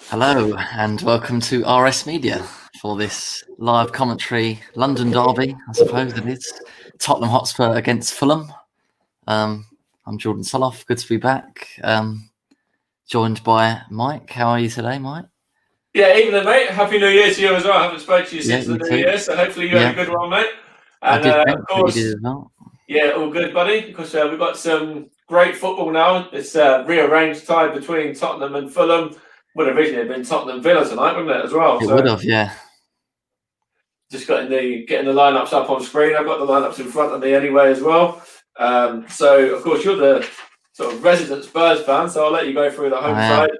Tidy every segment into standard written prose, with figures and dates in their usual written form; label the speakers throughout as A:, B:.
A: Hello and welcome to RS Media for this live commentary London derby, I suppose it is. Tottenham Hotspur against Fulham. I'm Jordan Soloff. Good to be back. Joined by Mike. How are you today, Mike?
B: Yeah, evening, mate. Happy New Year to you as well. I haven't spoken to you since the
A: you
B: New
A: too.
B: Year, so hopefully you had a good one, mate.
A: I
B: And
A: did.
B: of
A: Thanks. You did
B: course,
A: as well.
B: yeah, all good, buddy. Because we've got some great football now. It's a rearranged tie between Tottenham and Fulham. Would have originally been Tottenham Villa tonight, wouldn't it, as well?
A: It would have, yeah.
B: Just getting the lineups up on screen. I've got the lineups in front of me anyway as well. So of course you're the sort of resident Spurs fan, so I'll let you go through the home side.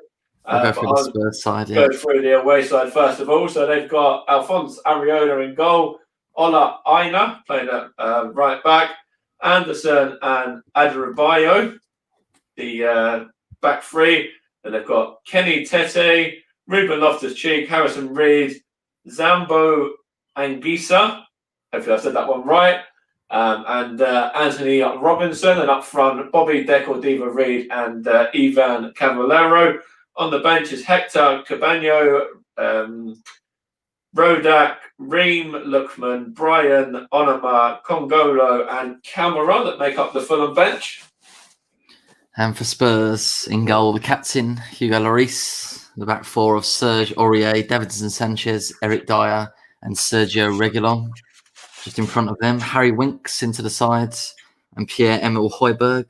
A: I'll go through the Spurs side,
B: Go through the away side first of all. So they've got Alphonse Areola in goal, Ola Aina playing at right back, Anderson and Adarabioyo, the back three. And they've got Kenny Tete, Ruben Loftus-Cheek, Harrison Reed, Zambo Anguissa. Hopefully I said that one right. And Anthony Robinson, and up front, Bobby Decordova Reed and Ivan Cavallero. On the bench is Hector Cabano, Rodak, Reem, Lookman, Brian, Onama, Congolo, and Camara that make up the Fulham bench.
A: And for Spurs, in goal, the captain, Hugo Lloris. The back four of Serge Aurier, Davinson Sanchez, Eric Dyer, and Sergio Reguilon. Just in front of them, Harry Winks into the sides, and Pierre-Emile Højbjerg,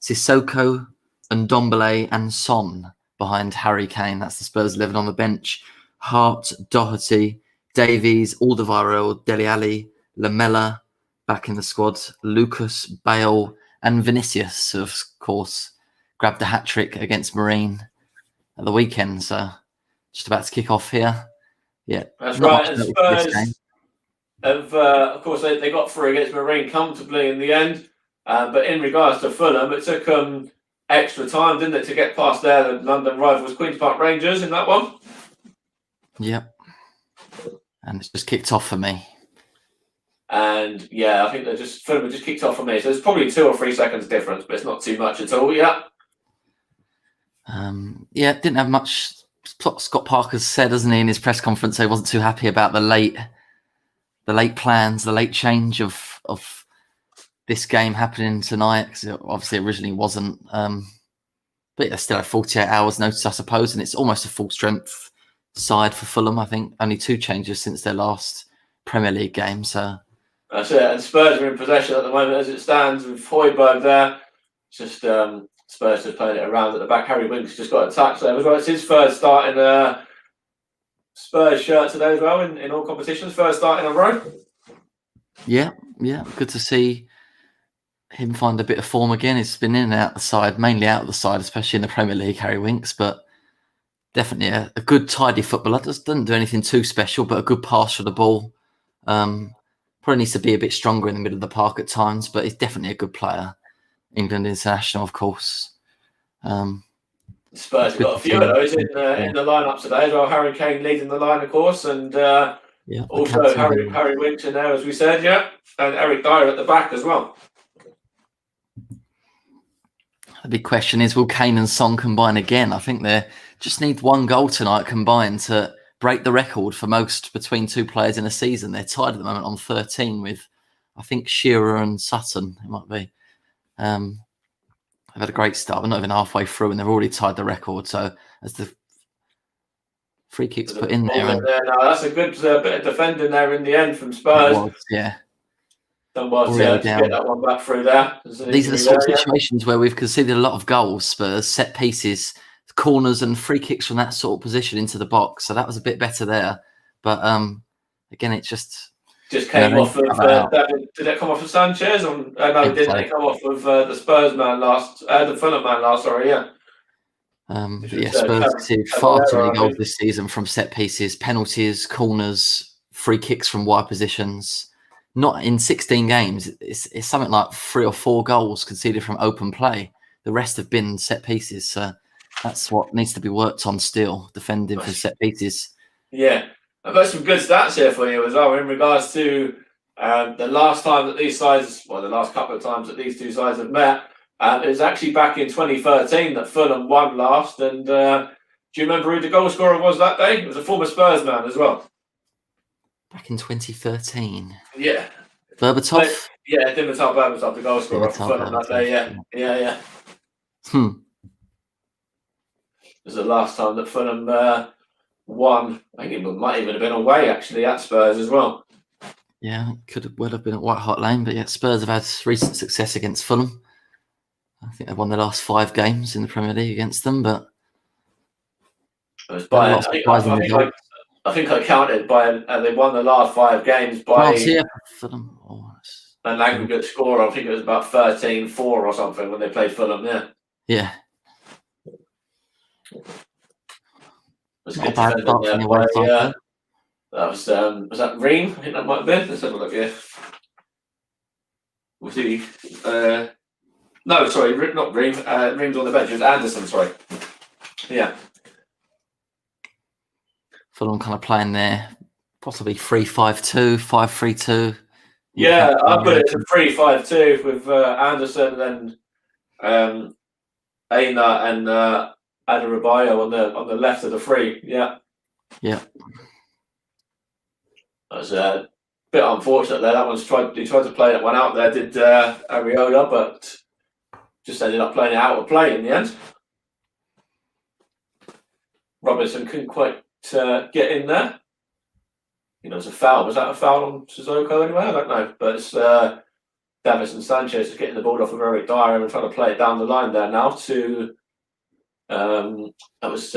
A: Sissoko, and Ndombele and Son behind Harry Kane. That's the Spurs 11 on the bench. Hart, Doherty, Davies, Alderweireld, Dele Alli, Lamela back in the squad. Lucas, Bale, and Vinicius, who, of course, grabbed the hat-trick against Marine at the weekend. So just about to kick off here. Yeah,
B: that's right. And Spurs of course, they got through against Marine comfortably in the end. But in regards to Fulham, it took extra time, didn't it, to get past their London rivals, Queen's Park Rangers, in that one?
A: Yep. And it's just kicked off for me.
B: And yeah, I think Fulham just kicked off for me. So there's probably 2 or 3 seconds difference, but it's not too much at all. Yeah.
A: Didn't have much. Scott Parker said, hasn't he, in his press conference, he wasn't too happy about the late plans, the late change of this game happening tonight, because it obviously originally wasn't. But they still have 48 hours notice, I suppose, and it's almost a full strength side for Fulham. I think only 2 changes since their last Premier League game. So
B: that's it. And Spurs are in possession at the moment as it stands with Højbjerg there. Just Spurs just playing it around at the back. Harry Winks just got a touch there as well. It's his first start in a Spurs shirt today as well in all competitions. First start in a row.
A: Yeah. Good to see him find a bit of form again. He's been in and out the side, mainly out of the side, especially in the Premier League, Harry Winks, but definitely a good, tidy footballer. Doesn't do anything too special, but a good pass for the ball. Probably needs to be a bit stronger in the middle of the park at times, but he's definitely a good player. England international, of course.
B: Spurs have got a few of those in the lineup today as well. Harry Kane leading the line, of course, and also Harry Winks in there, as we said, and Eric Dyer at the back as well.
A: The big question is, will Kane and Son combine again? I think they just need 1 goal tonight combined to break the record for most between 2 players in a season. They're tied at the moment on 13 with, I think, Shearer and Sutton. It might be. They've had a great start. We're not even halfway through, and they've already tied the record. So as the free kicks put in there,
B: that's a good bit of defending there in the end from Spurs. Done well to get that one back through there.
A: These are the sort of situations where we've conceded a lot of goals. Spurs, set pieces, corners, and free kicks from that sort of position into the box. So that was a bit better there. But again, it just
B: came off of did it come off of Sanchez? No, it didn't. It come off of the Spurs man the Fulham man last. Sorry, yeah.
A: Spurs conceded far too many goals this season from set pieces, penalties, corners, free kicks from wide positions. Not in 16 games. It's something like 3 or 4 goals conceded from open play. The rest have been set pieces. So that's what needs to be worked on still, defending for set pieces.
B: Yeah. I've got some good stats here for you as well in regards to the last time that these sides, the last couple of times that these 2 sides have met. It was actually back in 2013 that Fulham won last, and Do you remember who the goal scorer was that day? It was a former Spurs man as well.
A: Back in 2013.
B: Yeah.
A: Berbatov?
B: Yeah, Dimitar Berbatov, the goal scorer for
A: Dimitar
B: Fulham that day. Yeah. It was the last time that Fulham won. I think it might even have been away, actually, at Spurs as well.
A: Yeah, would have been at White Hart Lane, but yeah, Spurs have had recent success against Fulham. I think they've won the last 5 games in the Premier League against them, but
B: it was by, I think I counted by they won the last 5 games by
A: Fulham.
B: An aggregate score. I think it was about 13-4 or something when they played Fulham.
A: Yeah.
B: It was
A: not a bad start from the away side.
B: That was that Ream? I think that might have been. Let's have a look here. We'll see. No, sorry, not Ream. Ream's on the bench. It was Anderson, sorry. Yeah.
A: Fulham kind of playing there, possibly 3-5-2, 5-3-2.
B: Yeah, I put it to 3-5-2 with Anderson and Aina and Adebayo on the left of the 3. Yeah.
A: Yeah.
B: That was a bit unfortunate there. That he tried to play that one out there, did Ariola, but just ended up playing it out of play in the end. Robertson couldn't quite get in there. It was a foul. Was that a foul on Sissoko anyway? I don't know. But it's Davis and Sanchez is getting the ball off of Eric Dyer and trying to play it down the line there now to that was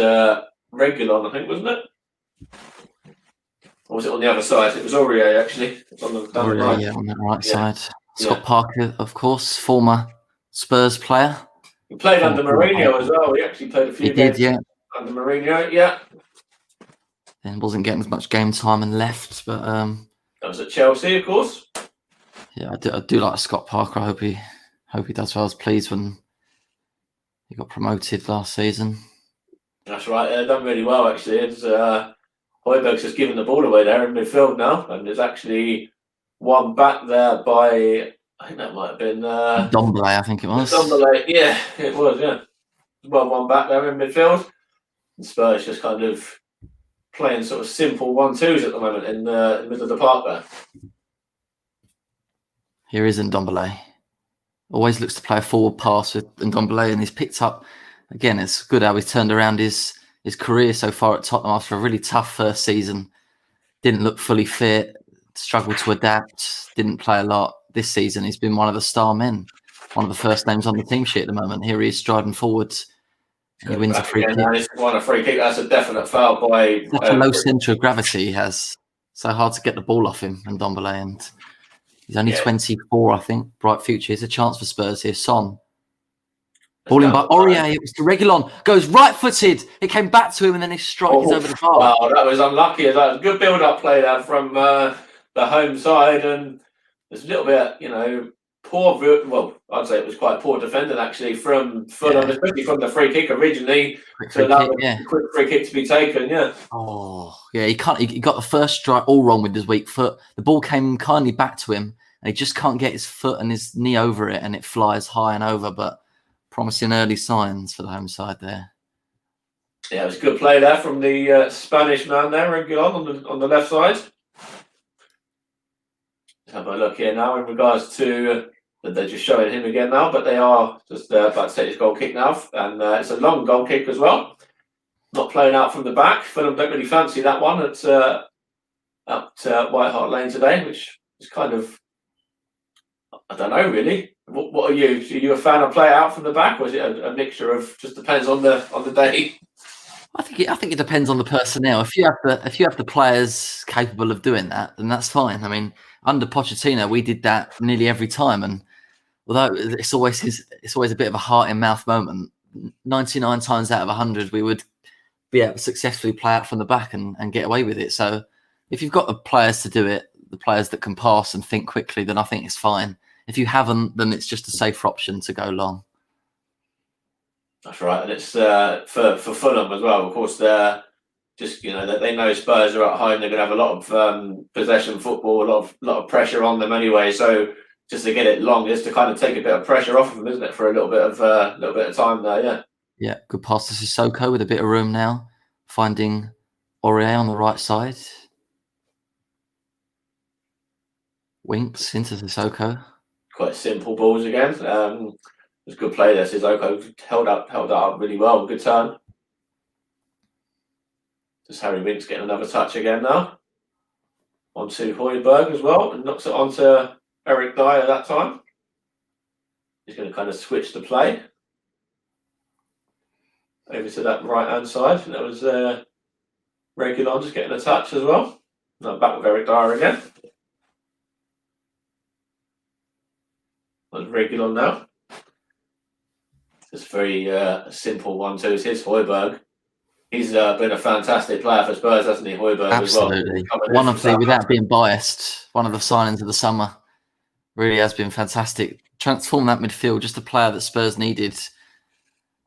B: Regulon, I think, wasn't it? Or was it on the other side? It was Aurier, actually. It's on the right.
A: Yeah, on the right side. Scott Parker, of course, former Spurs player.
B: He played under Mourinho as well. He actually played a few games under Mourinho,
A: And wasn't getting as much game time and left, but
B: that was at Chelsea, of course.
A: Yeah, I do like Scott Parker. I hope he does well. I was pleased when he got promoted last season. That's
B: right. They've done really well, actually. It's Højbjerg's just given the ball away there in midfield now, and there's actually one back there by, I think that might have been
A: Ndombele, I think it was.
B: Ndombele, yeah, it was, yeah. Well, one back there in midfield. And Spurs just kind of playing sort of simple 1-2s at the moment in the middle of the park there.
A: Here is Ndombele. Always looks to play a forward pass with Ndombele, and he's picked up, again, it's good how he's turned around his career so far at Tottenham after a really tough first season. Didn't look fully fit, struggled to adapt, didn't play a lot. This season, he's been one of the star men, one of the first names on the team sheet at the moment. Here he is striding forwards. He wins a free kick.
B: He's won a free kick. That's a definite foul by...
A: Such a low centre of gravity he has. So hard to get the ball off him, Ndombele. And he's only 24, I think. Bright future. Here's a chance for Spurs here. Son. Ball in by Aurier. It was to Reguilon. Goes right-footed. It came back to him and then his strike is over the bar.
B: Wow, that was unlucky. That was a good build-up play there from the home side. And there's a little bit, poor, well, I'd say it was quite poor defending actually from Fulham, especially from the free kick originally. Quick free kick to be taken,
A: Oh, yeah, he got the first strike all wrong with his weak foot. The ball came kindly back to him, and he just can't get his foot and his knee over it, and it flies high and over. But promising early signs for the home side there.
B: Yeah, it was a good play there from the Spanish man there, Reguilon on the left side. Have a look here now in regards to they're just showing him again now, but they are just about to take his goal kick now, and it's a long goal kick as well. Not playing out from the back. Fulham don't really fancy that one at White Hart Lane today, which is kind of, I don't know really. What are you? Are you a fan of play out from the back, or is it a mixture of just depends on the day?
A: I think it depends on the personnel. If you have the players capable of doing that, then that's fine. I mean, under Pochettino, we did that nearly every time, and although it's always a bit of a heart in mouth moment, 99 times out of 100 we would be able to successfully play out from the back and get away with it. So if you've got the players to do it, the players that can pass and think quickly, then I think it's fine. If you haven't, then it's just a safer option to go long.
B: That's right, and it's for Fulham as well. Of course, they're just they know Spurs are at home. They're going to have a lot of possession football, a lot of pressure on them anyway. So just to get it long is to kind of take a bit of pressure off of them, isn't it? For a little bit of time there,
A: Yeah, good pass to Sissoko with a bit of room now. finding Aurier on the right side. Winks into Sissoko.
B: Quite simple balls again. It was a good play there. Sissoko held that up really well. Good turn. Just Harry Winks getting another touch again now. Onto Højbjerg as well, and knocks it onto Eric Dyer that time. He's going to kind of switch the play over to that right-hand side. And that was Reguilon just getting a touch as well. Now back with Eric Dyer again. That's Reguilon now. Just very simple 1-2. It's his Højbjerg. He's been a fantastic player for Spurs, hasn't he, Højbjerg?
A: Absolutely.
B: As well.
A: Without being biased, one of the signings of the summer. Really has been fantastic. Transform that midfield, just a player that Spurs needed.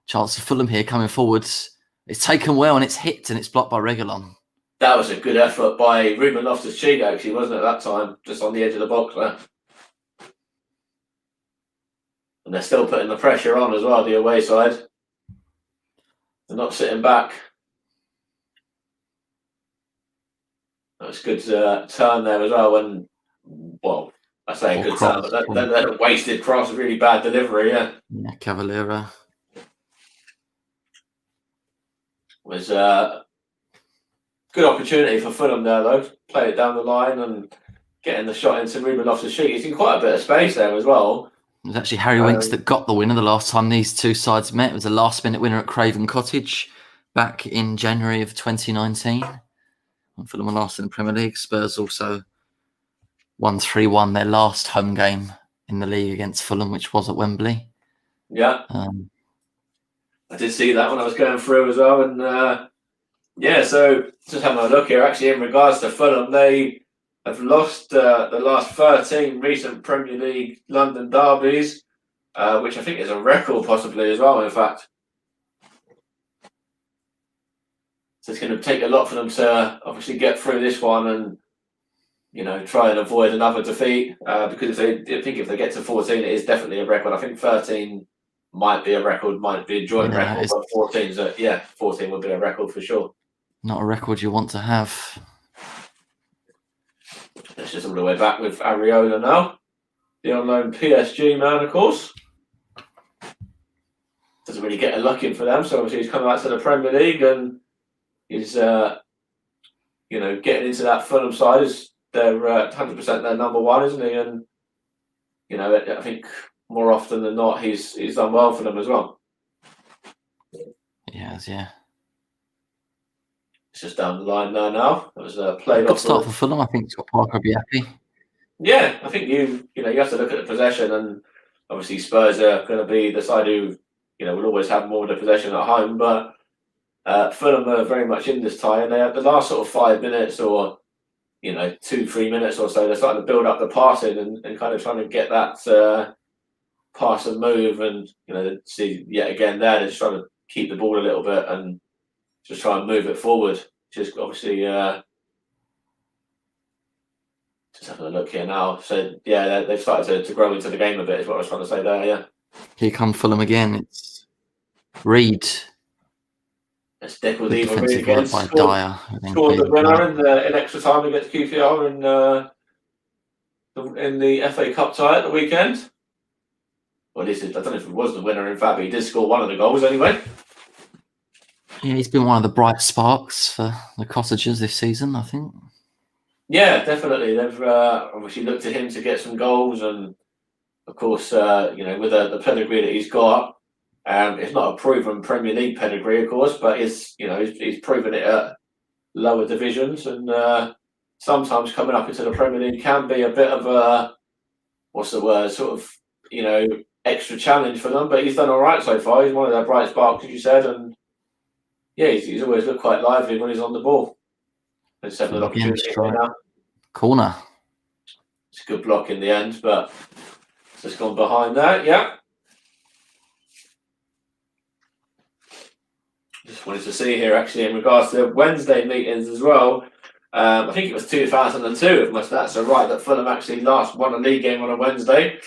A: Chance for Fulham here coming forwards. It's taken well and it's hit and it's blocked by Reguilon.
B: That was a good effort by Ruben Loftus-Cheek, actually, wasn't it, that time? Just on the edge of the box there. And they're still putting the pressure on as well, the away side. They're not sitting back. That was a good turn there as well. When, well, I say a good turn, but then a wasted cross, a really bad delivery, yeah.
A: Yeah, Cavaleiro.
B: Was a good opportunity for Fulham there, though. Play it down the line and getting the shot into Ruben Loftus-Cheek. He's in quite a bit of space there as well.
A: It was actually Harry Winks that got the winner the last time these two sides met. It was a last-minute winner at Craven Cottage back in January of 2019. Fulham were last in the Premier League. Spurs also won 3-1 their last home game in the league against Fulham, which was at Wembley.
B: Yeah. I did see that when I was going through as well. And yeah, so just having a look here, actually, in regards to Fulham, they have lost the last 13 recent Premier League London derbies, which I think is a record possibly as well, in fact. So it's going to take a lot for them to obviously get through this one and, you know, try and avoid another defeat. Because if they get to 14, it is definitely a record. I think 13 might be a record, might be a joint record, but 14 would be a record for sure.
A: Not a record you want to have.
B: It's just all the way back with Areola now. The on loan PSG man, of course. Doesn't really get a luck in for them, so obviously he's coming back to the Premier League and he's, you know, getting into that Fulham side. They're 100% their number one, isn't he? And, you know, I think more often than not, he's done well for them as well.
A: He has, yeah.
B: It's just down the line there now. It was played
A: Good
B: off.
A: start for Fulham. I think Scott Parker will be happy.
B: Yeah, I think you have to look at the possession, and obviously Spurs are going to be the side who, you know, will always have more of the possession at home. But Fulham are very much in this tie, and they have the last sort of 5 minutes or, you know, 2-3 minutes or so. They're starting to build up the passing and kind of trying to get that pass and move, and you know, see yet again there they're just trying to keep the ball a little bit and just try and move it forward. Just obviously, just having a look here now. So yeah, they've started to grow into the game a bit. Is what I was trying to say there. Yeah.
A: Here come Fulham again. It's Reed.
B: It's Dick with
A: Good
B: Eva Reed
A: defensive
B: again.
A: work by Dyer.
B: Scored the winner in extra time against QPR in the FA Cup tie at the weekend. Well, I don't know if it was the winner, in fact, but he did score one of the goals anyway.
A: Yeah, he's been one of the bright sparks for the Cottagers this season, I think.
B: Yeah, definitely. They've obviously looked to him to get some goals, and of course, you know, with the pedigree that he's got, it's not a proven Premier League pedigree, of course, but he's proven it at lower divisions, and sometimes coming up into the Premier League can be a bit of a sort of, you know, extra challenge for them. But he's done all right so far. He's one of their bright sparks, as you said, and yeah, he's always looked quite lively when he's on the ball. Let's have an opportunity now.
A: Corner.
B: It's a good block in the end, but it's just gone behind that. Yeah. Just wanted to see here, actually, in regards to Wednesday meetings as well. I think it was 2002, if my stats are right, that Fulham actually last won a league game on a Wednesday.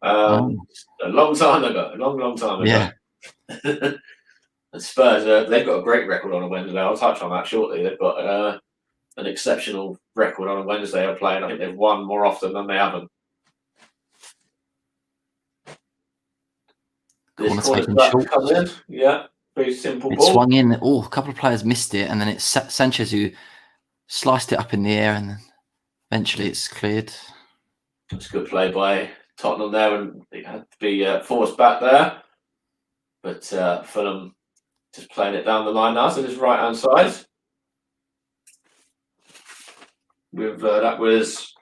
B: A long time ago. A long time ago.
A: Yeah.
B: And Spurs, they've got a great record on a Wednesday. I'll touch on that shortly. They've got an exceptional record on a Wednesday of playing. I think they've won more often than they haven't. This corner's about to come in. Yeah, very simple ball.
A: It swung in. Oh, a couple of players missed it, and then it's Sanchez who sliced it up in the air, and then eventually it's cleared.
B: It's a good play by Tottenham there, and it had to be forced back there. But Fulham just playing it down the line now, so this right-hand side. With that was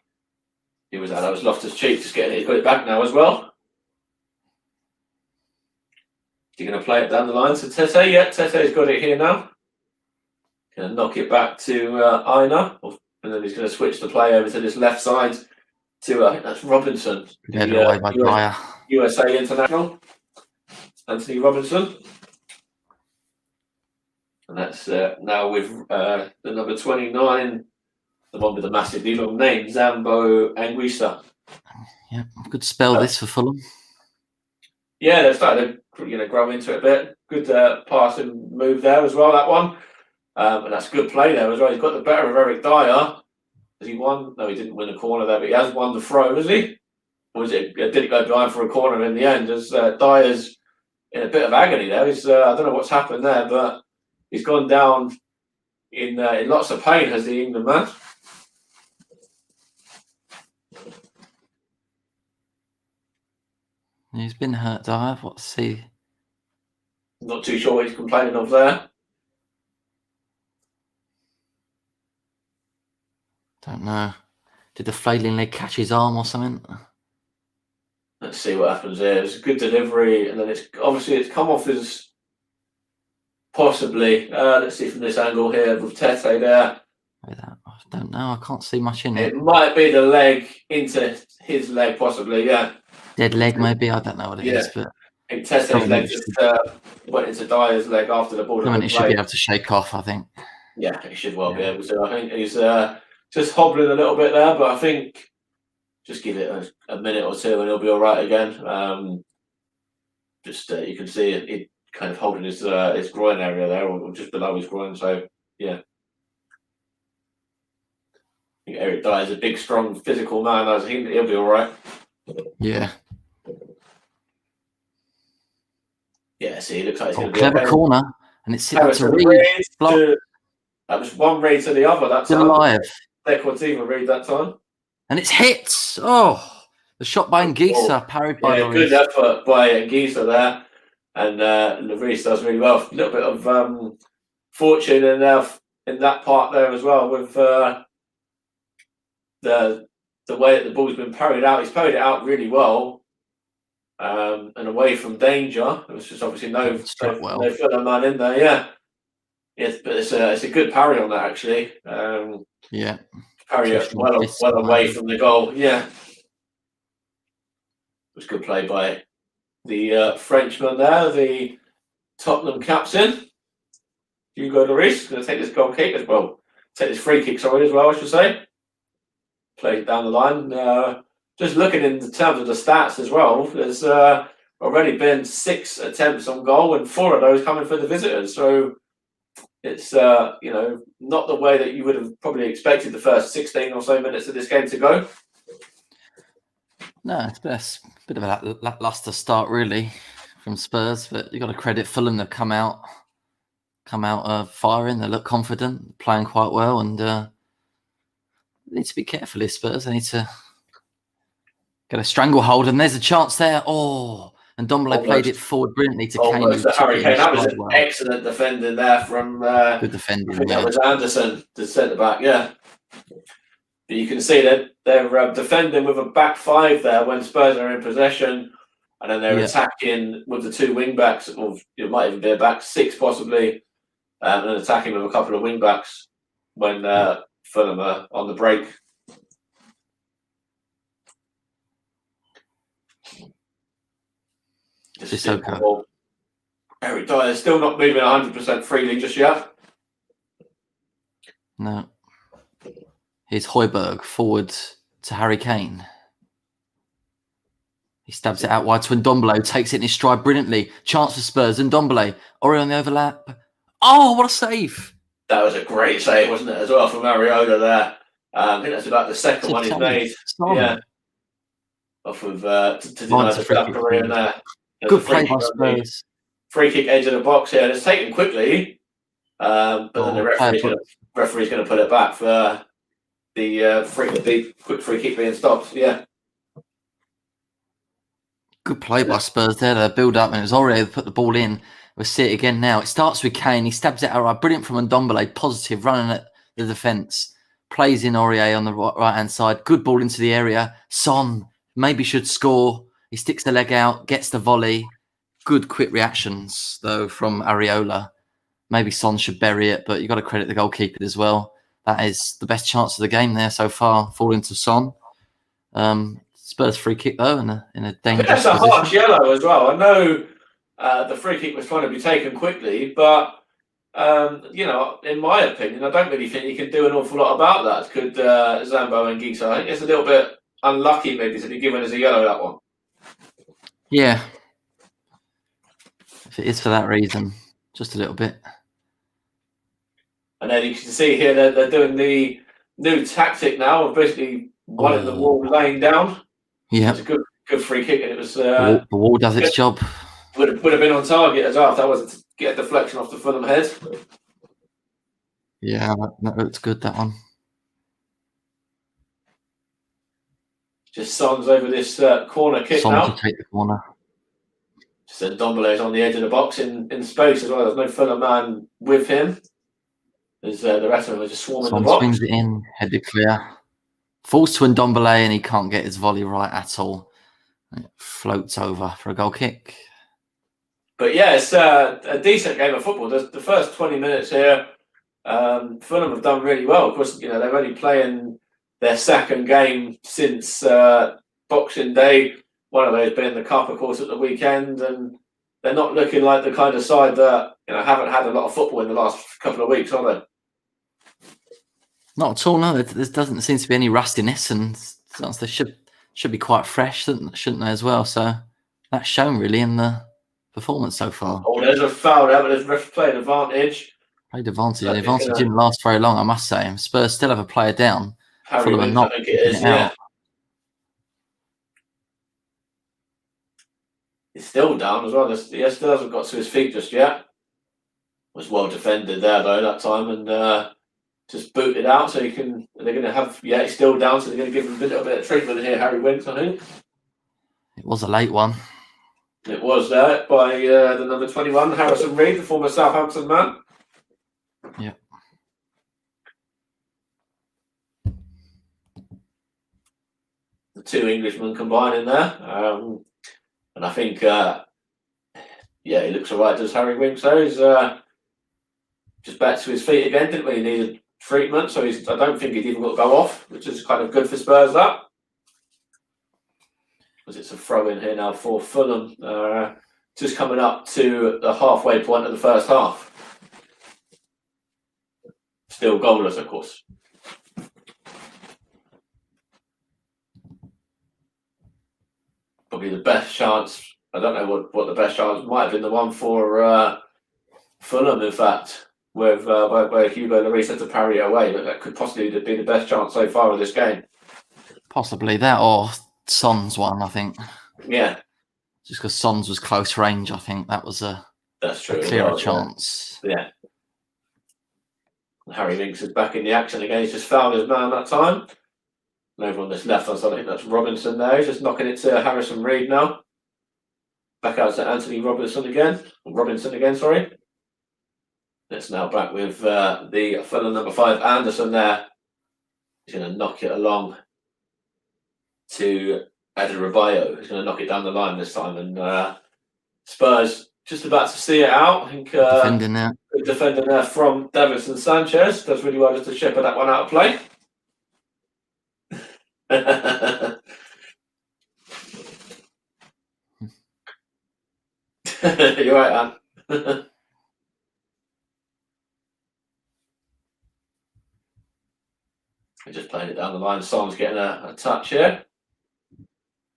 B: Loftus-Cheek just getting it. He's got it back now as well. You're going to play it down the line. So Tete, yeah, Tete's got it here now. Going to knock it back to Aina, and then he's going to switch the play over to this left side to I think that's Robinson,
A: the
B: USA international, Anthony Robinson, and that's now with the number 29, the one with the massively long name, Zambo Anguissa.
A: Yeah, good spell this for Fulham.
B: Yeah, they've started to grow into it a bit. Good passing move there as well, that one. And that's a good play there as well. He's got the better of Eric Dyer. Has he won? No, he didn't win a corner there, but he has won the throw, has he? Or did it go behind for a corner in the end? As Dyer's in a bit of agony there. He's I don't know what's happened there, but he's gone down in lots of pain, has the England man.
A: He's been hurt, Dyer. What's he?
B: Not too sure what he's complaining of there.
A: Don't know. Did the flailing leg catch his arm or something?
B: Let's see what happens here. It's a good delivery, and then it's come off as possibly. Let's see from this angle here with Tete there.
A: I don't know. I can't see much in it.
B: It might be the leg into his leg, possibly. Yeah.
A: Dead leg, maybe. I don't know what it is, but
B: I think Tete's leg just went into Dyer's leg after the ball.
A: It should be able to shake off, I think.
B: Yeah, he should well be able to. I think he's just hobbling a little bit there, but I think just give it a minute or two and he'll be all right again. You can see it kind of holding his groin area there, or just below his groin. So yeah, I think Eric Dyer's a big, strong, physical man. He'll be all right.
A: Yeah.
B: Yeah, see, it looks like it's going to be
A: clever corner, and it's hit to Reed.
B: That was one Reed to the other. That's
A: still alive.
B: Decortiva Reed that time,
A: and it's hit. Oh, the shot by Anguissa, parried by Lloris.
B: Good effort by Anguissa there, and Lloris does really well. A little bit of fortune in that part there as well with the way that the ball's been parried out. He's parried it out really well. And away from danger. There was just obviously no Fulham man in there. Yeah, yes, but it's a good parry on that actually.
A: Yeah,
B: parry it well away from the goal. Yeah, it was good play by the Frenchman there, the Tottenham captain, Hugo Lloris. Going to take this goal kick as well. Take this free kick, sorry, as well. I should say. Play down the line. Just looking in terms of the stats as well, there's already been 6 attempts on goal and 4 of those coming for the visitors. So it's not the way that you would have probably expected the first 16 or so minutes of this game to go.
A: No, it's a bit of a lackluster start really from Spurs, but you've got to credit Fulham. They've come out firing. They look confident, playing quite well, and they need to be careful. These Spurs, they need to get a stranglehold, and there's a chance there. Oh, and Dombele played it forward brilliantly to Kane.
B: Harry Kane. That was an excellent defending there from
A: good defending.
B: I think that was Anderson, the centre back. Yeah, but you can see that they're defending with a back 5 there when Spurs are in possession, and then they're attacking with the 2 wing backs, or it might even be a back 6 possibly, and then attacking with a couple of wing backs when Fulham are on the break. Eric Dyer still not moving 100% freely just yet.
A: No. Here's Højbjerg forward to Harry Kane. He stabs it out wide to Ndombele, takes it in his stride brilliantly. Chance for Spurs, Ndombele. Ori on the overlap. Oh, what a save!
B: That was a great save, wasn't it, as well, from Mariola there. I think that's about the second one he's made. Yeah. Off of to deny the South Korean there.
A: Good play by Spurs.
B: Free kick edge of the box here. And it's taken quickly, but then the referee's going to put it back for the quick free kick being stopped. Yeah.
A: Good play by Spurs there. The build up, and it was Aurier that put the ball in. We'll see it again now. It starts with Kane. He stabs it out. Brilliant from Ndombele. Positive, running at the defence. Plays in Aurier on the right hand side. Good ball into the area. Son maybe should score. He sticks the leg out, gets the volley. Good quick reactions though from Areola. Maybe Son should bury it, but you've got to credit the goalkeeper as well. That is the best chance of the game there so far, falling to Son. Spurs free kick though, in a dangerous
B: position. That's a
A: position.
B: harsh yellow as well. I know the free kick was trying to be taken quickly, but in my opinion, I don't really think you can do an awful lot about that. Could Zambo and Giggs? I think it's a little bit unlucky maybe to be given as a yellow, that one.
A: Yeah. If it is for that reason, just a little bit.
B: And then you can see here they're doing the new tactic now of basically one in the wall laying down.
A: Yeah.
B: It's a good free kick, and it was
A: the wall does its job.
B: Would have been on target as well if that wasn't to get a deflection off the Fulham head.
A: Yeah, that looks good, that one.
B: Just Son's over this corner kick now.
A: Son to take the corner.
B: Just Ndombele's on the edge of the box in space as well. There's no Fulham man with him. There's the rest of them are just swarming the box.
A: Swings it in, headed clear. Falls to Ndombele and he can't get his volley right at all. It floats over for a goal kick.
B: But yeah, it's a decent game of football. The first 20 minutes here, Fulham have done really well. Of course, they're only playing their second game since Boxing Day. One of those being the Cup, of course, at the weekend, and they're not looking like the kind of side that haven't had a lot of football in the last couple of weeks, are they?
A: Not at all. No, there doesn't seem to be any rustiness, and they should be quite fresh, shouldn't they, as well? So that's shown really in the performance so far.
B: Oh, there's a foul there, but there's ref playing advantage.
A: Played advantage. The advantage didn't last very long, I must say. Spurs still have a player down.
B: Fulham are not. I think it is. Yeah. He's still down as well. He still hasn't got to his feet just yet. Was well defended there though that time, and just booted out. So they're going to have. Yeah, he's still down. So they're going to give him a little bit of treatment here. Harry Winks, I think.
A: It was a late one.
B: It was there by the number 21, Harrison Reed, the former Southampton man.
A: Yeah.
B: The two Englishmen combining there. And I think, he looks all right, does Harry Winks, though. He's just back to his feet again, didn't really need treatment. So I don't think he'd even got to go off, which is kind of good for Spurs, that. Because it's a throw in here now for Fulham, just coming up to the halfway point of the first half. Still goalless, of course. Probably the best chance. I don't know what the best chance might have been. The one for Fulham, in fact, with where Hugo Lloris had to parry it away. But that could possibly be the best chance so far of this game.
A: Possibly that, or Son's one, I think.
B: Yeah.
A: Just because Son's was close range, I think that was
B: that's true,
A: a clearer chance.
B: Yeah. Harry Winks is back in the action again. He's just fouled his man that time. And over on this left hand side, I think that's Robinson there. He's just knocking it to Harrison Reed now. Back out to Anthony Robinson again, sorry. It's now back with the fellow number 5, Anderson there. He's going to knock it along to Adebayo. He's going to knock it down the line this time. And Spurs just about to see it out. I think defending there from Davinson Sanchez. Does really well just to shepherd that one out of play. You're right, Anne. Just playing it down the line. Son's getting a touch here.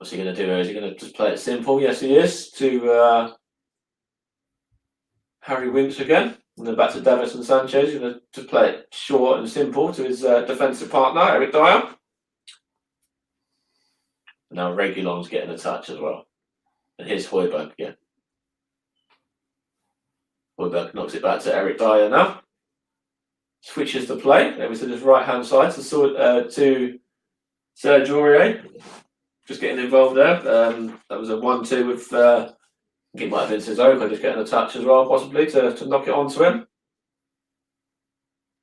B: What's he going to do here? Is he going to just play it simple? Yes, he is. To Harry Winks again. And then back to Davis and Sanchez. He's going to play it short and simple to his defensive partner, Eric Dyer. And now Reguilon's getting a touch as well. And here's Højbjerg again. Højbjerg knocks it back to Eric Dyer now. Switches the play over to his right-hand side to Serge Aurier. Just getting involved there. That was a 1-2 with, I think it might have been Sissoko just getting a touch as well, possibly, to knock it onto him.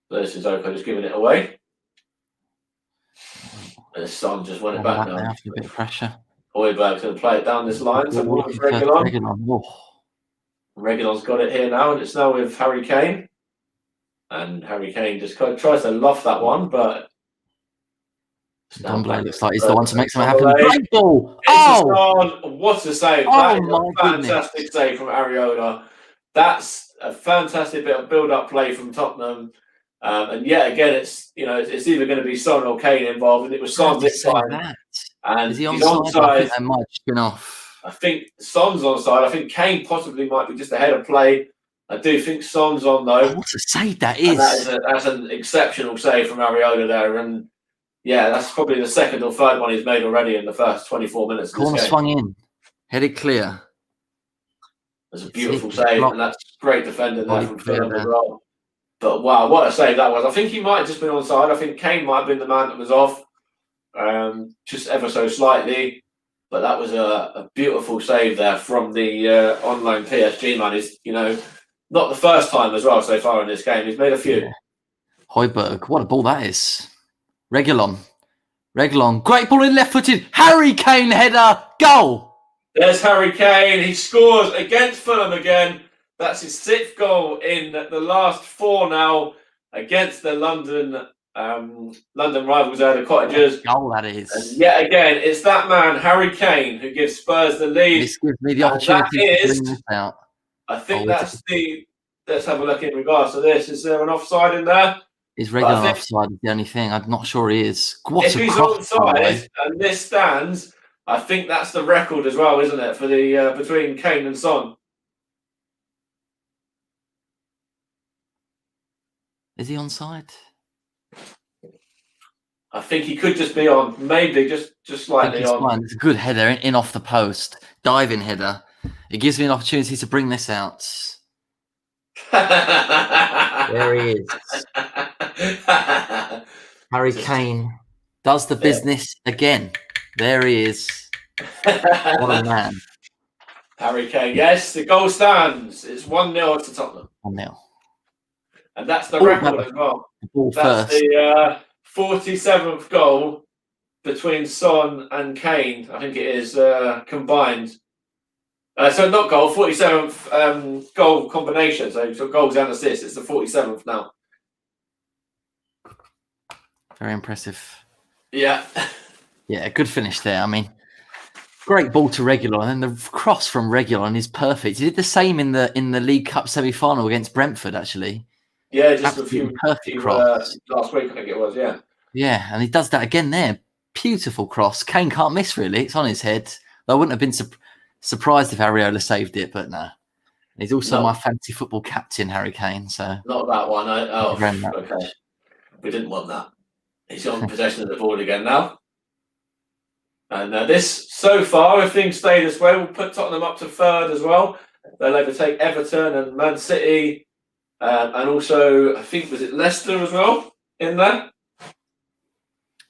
B: There's Sissoko just giving it away. And Son just won it back now.
A: After a bit of pressure.
B: Højbjerg's going to play it down this line. So Reguilon. Reguilon's got it here now, and it's now with Harry Kane. And Harry Kane just tries to loft that one, but
A: Dumbledore looks like he's the one to make something happen. Great ball!
B: What a save! That is a fantastic save from Areola. That's a fantastic bit of build-up play from Tottenham. And yet again, it's either going to be Son or Kane involved, and it was Son this time. And
A: is he onside? I think that might have been off.
B: I think Son's onside. I think Kane possibly might be just ahead of play. I do think Son's on though.
A: What a save that is!
B: That's an exceptional save from Areola there, and yeah, that's probably the second or third one he's made already in the first 24 minutes.
A: Corner swung in, headed clear.
B: It's a beautiful save, and that's great defending there from Fulham as well. But wow, what a save that was! I think he might have just been onside. I think Kane might have been the man that was off, just ever so slightly. But that was a beautiful save there from the online PSG man. He's not the first time as well so far in this game. He's made a few.
A: Yeah. Højbjerg, what a ball that is. Reguilon, great ball in left-footed. Harry Kane header, goal.
B: There's Harry Kane. He scores against Fulham again. That's his 6th goal in the last 4 now against the London rivals there, the Cottagers.
A: Goal that is.
B: And yet again, it's that man, Harry Kane, who gives Spurs the lead.
A: This gives me the opportunity to bring this out.
B: I think that's the. Let's have a look in regards to this. Is there an offside in there?
A: Is regular offside the only thing? I'm not sure he is. If
B: he's offside and this stands, I think that's the record as well, isn't it, for the between Kane and Son?
A: Is he onside?
B: I think he could just be on, maybe just slightly on.
A: Fine. It's a good header in off the post, diving header. It gives me an opportunity to bring this out. There he is. Harry Kane does the business again. There he is. What a man.
B: Harry Kane, yes, the goal stands. It's 1-0 to Tottenham.
A: 1-0.
B: And that's the record as well. That's the 47th goal between Son and Kane. I think it is combined. So not goal, 47th goal combination. So goals and assists. It's the 47th now.
A: Very impressive.
B: Yeah.
A: Yeah, good finish there. I mean, great ball to Reguilon, and the cross from Reguilon is perfect. He did the same in the League Cup semi-final against Brentford, actually.
B: Yeah, just a
A: perfect cross
B: last week, I think it was. Yeah.
A: Yeah, and he does that again there. Beautiful cross. Kane can't miss, really. It's on his head. I wouldn't have been surprised if Areola saved it, but no. He's also my fantasy football captain, Harry Kane. So
B: not that one. Okay. We didn't want that. He's on possession of the ball again now. And this, so far, if things stay this way, we'll put Tottenham up to 3rd as well. They'll overtake Everton and Man City. And also, I think, was it Leicester as well in there?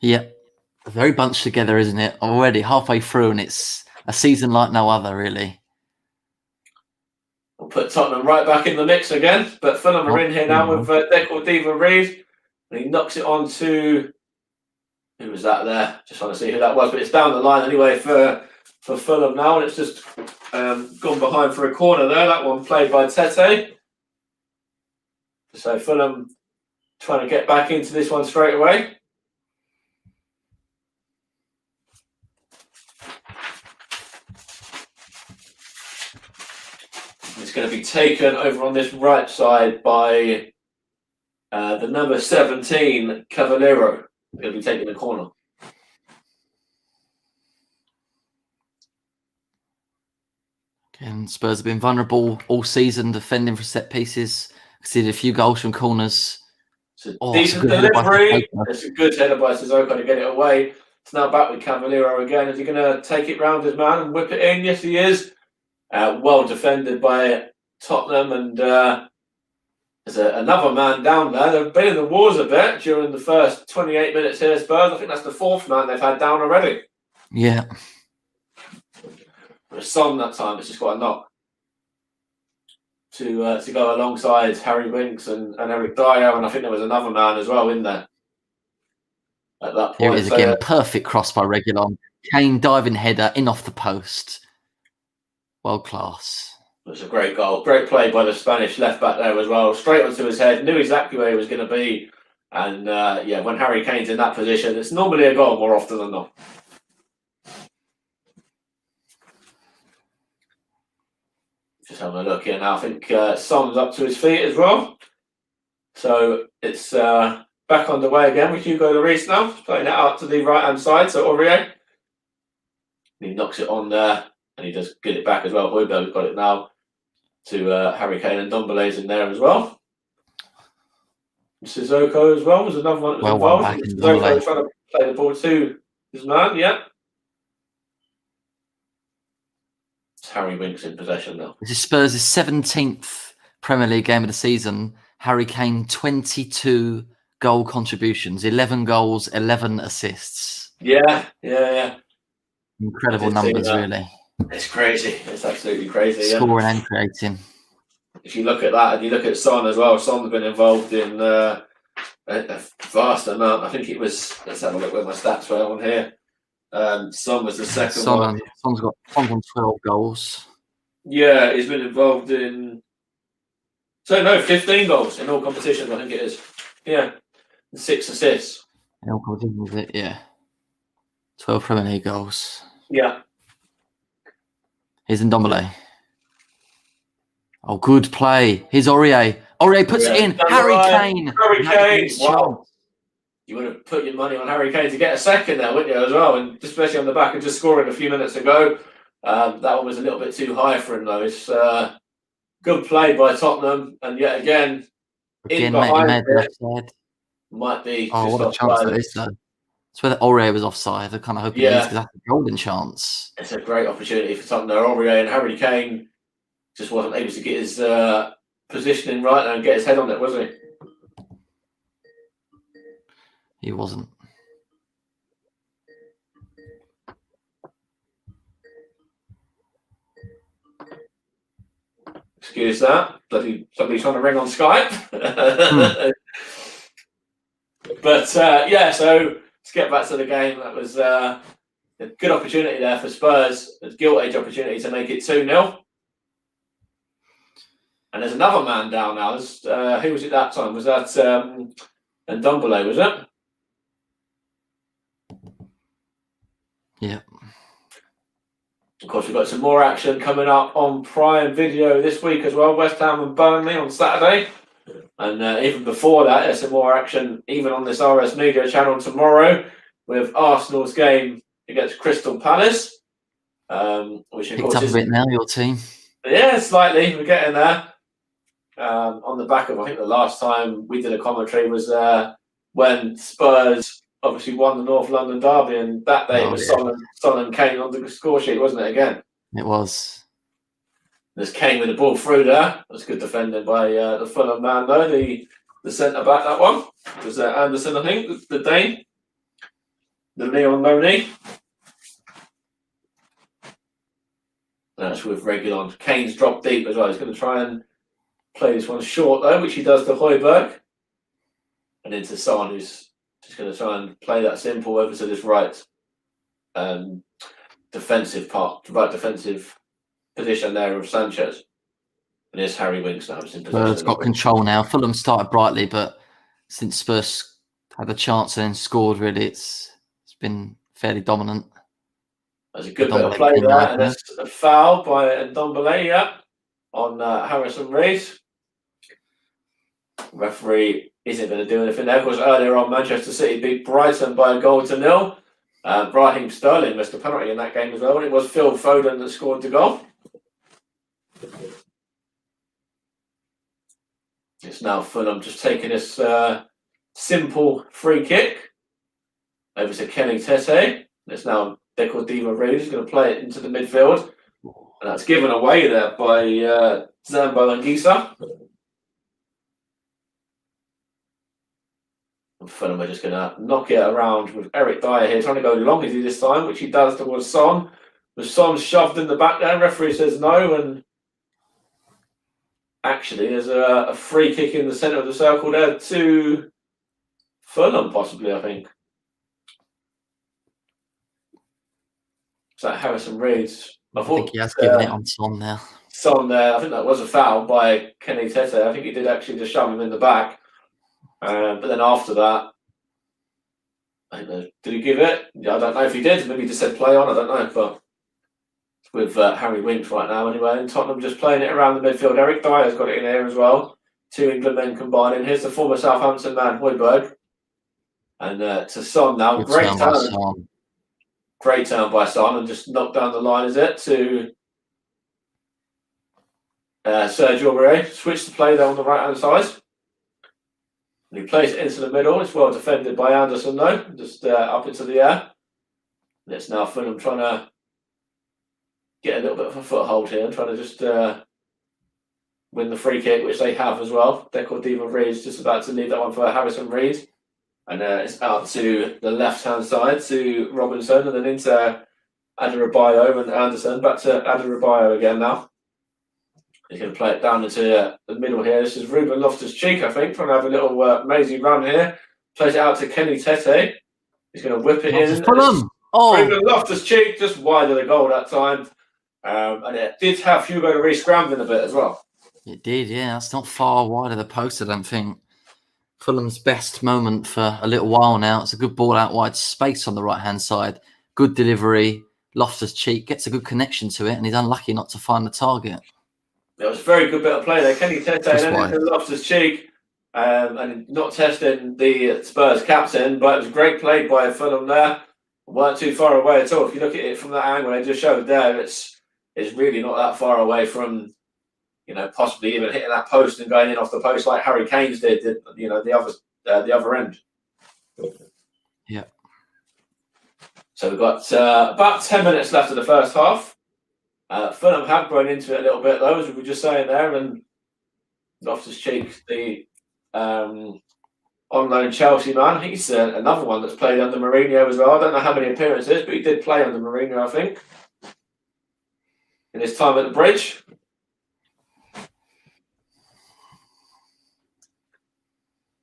A: Yeah. Very bunched together, isn't it? Already halfway through, and it's a season like no other, really.
B: We'll put Tottenham right back in the mix again. But Fulham are in here now with Deco Diva Reed. And he knocks it on to... Who was that there? Just trying to see who that was. But it's down the line anyway for Fulham now. And it's just gone behind for a corner there. That one played by Tete. So Fulham trying to get back into this one straight away. It's going to be taken over on this right side by the number 17, Cavallero. Going to be taking the corner.
A: And Spurs have been vulnerable all season, defending for set pieces. Conceded a few goals from corners.
B: It's a
A: Oh, it's a
B: decent
A: good header by
B: delivery.
A: Sissoko.
B: It's a good header by Sissoko to get it away. It's now back with Cavallero again. Is he going to take it round his man and whip it in? Yes, he is. Well defended by Tottenham, and there's another man down there. They've been in the wars a bit during the first 28 minutes here, Spurs. I think that's the fourth man they've had down already.
A: Yeah.
B: But Son that time, it's just got a knock to go alongside Harry Winks and Eric Dyer, and I think there was another man as well in there at that point.
A: Here it is again. Perfect cross by Reguilon. Kane diving header in off the post. World class.
B: It was a great goal. Great play by the Spanish left back there as well. Straight onto his head. Knew exactly where he was going to be. And yeah, when Harry Kane's in that position, it's normally a goal more often than not. Just having a look here now. I think Son's up to his feet as well. So it's back underway again with Hugo Lloris now. Playing it out to the right-hand side. So Aurier. He knocks it on there. And he does get it back as well. Højbjerg's got it now to Harry Kane, and Ndombele's in there as well. Sissoko as well was another one that was involved. Sissoko trying to play the ball to his man, yeah. It's Harry Winks in possession now.
A: This is Spurs' 17th Premier League game of the season. Harry Kane, 22 goal contributions, 11 goals, 11 assists.
B: Yeah.
A: Incredible numbers, really.
B: It's crazy. It's absolutely crazy.
A: Scoring and creating.
B: If you look at that, and you look at Son as well, Son's been involved in a vast amount. I think it was, let's have a look where my stats were on here. Son was the second one.
A: Son's got 12 goals.
B: Yeah, he's been involved in 15 goals in all competitions, I think it is. Yeah. And 6 assists.
A: In all competitions, yeah. 12 Premier League goals.
B: Yeah.
A: Here's Ndombele. Oh, good play. Here's Aurier. Aurier puts it in. Harry Kane.
B: Harry Kane. Wow. You would have put your money on Harry Kane to get a second there, wouldn't you, as well? And especially on the back of just scoring a few minutes ago. That one was a little bit too high for him, though. It's good play by Tottenham. And yet again in behind it,
A: left side.
B: Might be.
A: Oh, what a chance that is, though. It's whether Aurier was offside. I kind of hope he is, because that's a golden chance.
B: It's a great opportunity for Tottenham. Aurier and Harry Kane just wasn't able to get his positioning right and get his head on it, was he?
A: He wasn't.
B: Excuse that. Somebody's trying to ring on Skype. But yeah, so let's get back to the game. That was a good opportunity there for Spurs. A gilt-edge opportunity to make it 2-0. And there's another man down now. Who was it that time? Was that Ndombele, was it?
A: Yeah.
B: Of course, we've got some more action coming up on Prime Video this week as well. West Ham and Burnley on Saturday. And even before that, there's some more action even on this RS Media channel tomorrow with Arsenal's game against Crystal Palace. Which of course
A: picked up a bit now, your team.
B: Yeah, slightly. We're getting there. On the back of, I think the last time we did a commentary was when Spurs obviously won the North London derby, and that day it was Son and Kane on the score sheet, wasn't it, again?
A: It was.
B: There's Kane with the ball through there. That's good defending by the Fulham man, though. The centre-back, that one. It was Anderson, I think, the Dane. The Leon Money. That's with Reguilon. Kane's dropped deep as well. He's going to try and play this one short, though, which he does to Højbjerg. And into Son, who's just going to try and play that simple over to this right defensive position there of Sanchez. And here's Harry Winks now.
A: Spurs got control now. Fulham started brightly, but since Spurs had a chance and then scored, really, it's been fairly dominant.
B: There's a good bit of play there, and there's a foul by Ndombele, on Harrison Rees. Referee isn't going to do anything there. Of course, earlier on, Manchester City beat Brighton by a goal to 0. Raheem Sterling missed a penalty in that game as well, and it was Phil Foden that scored the goal. It's now Fulham just taking this simple free kick over to Kenny Tete. It's now Diva Reid who's going to play it into the midfield. And that's given away there by Zambo Anguissa. And Fulham are just going to knock it around with Eric Dyer here, trying to go long as he this time, which he does towards Son. But Son shoved in the back there. Referee says no, and actually there's a free kick in the centre of the circle there to Fulham, possibly, I think. Is that Harrison Reid?
A: I think he has given it on Son there.
B: Son there. I think that was a foul by Kenny Tete. I think he did actually just shove him in the back. But then after that, I don't know, did he give it? Yeah, I don't know if he did. Maybe he just said play on. I don't know. But with Harry Winks right now anyway. And Tottenham just playing it around the midfield. Eric Dyer's got it in here as well. 2 England men combining. Here's the former Southampton man, Højbjerg. And to Son now. Great turn. Great turn by Son and just knocked down the line, is it, to Sergio Aurier. Switch the play there on the right-hand side. And he plays it into the middle. It's well defended by Anderson, though. Just up into the air. And it's now Fulham trying to get a little bit of a foothold here and trying to just win the free kick, which they have as well. Diva Reid's just about to leave that one for Harrison Reid. And it's out to the left-hand side to Robinson and then into Adebayo and Anderson. Back to Adebayo again now. He's going to play it down into the middle here. This is Ruben Loftus-Cheek, I think, trying to have a little amazing run here. Plays it out to Kenny Tete. He's going to whip it in.
A: Fulham.
B: Ruben Loftus-Cheek just wide of the goal that time. And it did have Hugo Lloris scrambling a bit as well.
A: It did, yeah. That's not far wide of the post, I don't think. Fulham's best moment for a little while now. It's a good ball out wide, space on the right-hand side. Good delivery. Loftus-Cheek gets a good connection to it, and he's unlucky not to find the target.
B: It was a very good bit of play there. Kenny Tete and then into Loftus-Cheek, and not testing the Spurs captain, but it was great play by Fulham there. Weren't too far away at all. If you look at it from that angle, it just showed there. It's really not that far away from, possibly even hitting that post and going in off the post like Harry Kane's did. The other end.
A: Yeah.
B: So we've got about 10 minutes left of the first half. Fulham have grown into it a little bit, though, as we were just saying there, and Loftus-Cheek, the on loan Chelsea man, he's another one that's played under Mourinho as well. I don't know how many appearances, but he did play under Mourinho, I think, in his time at the Bridge.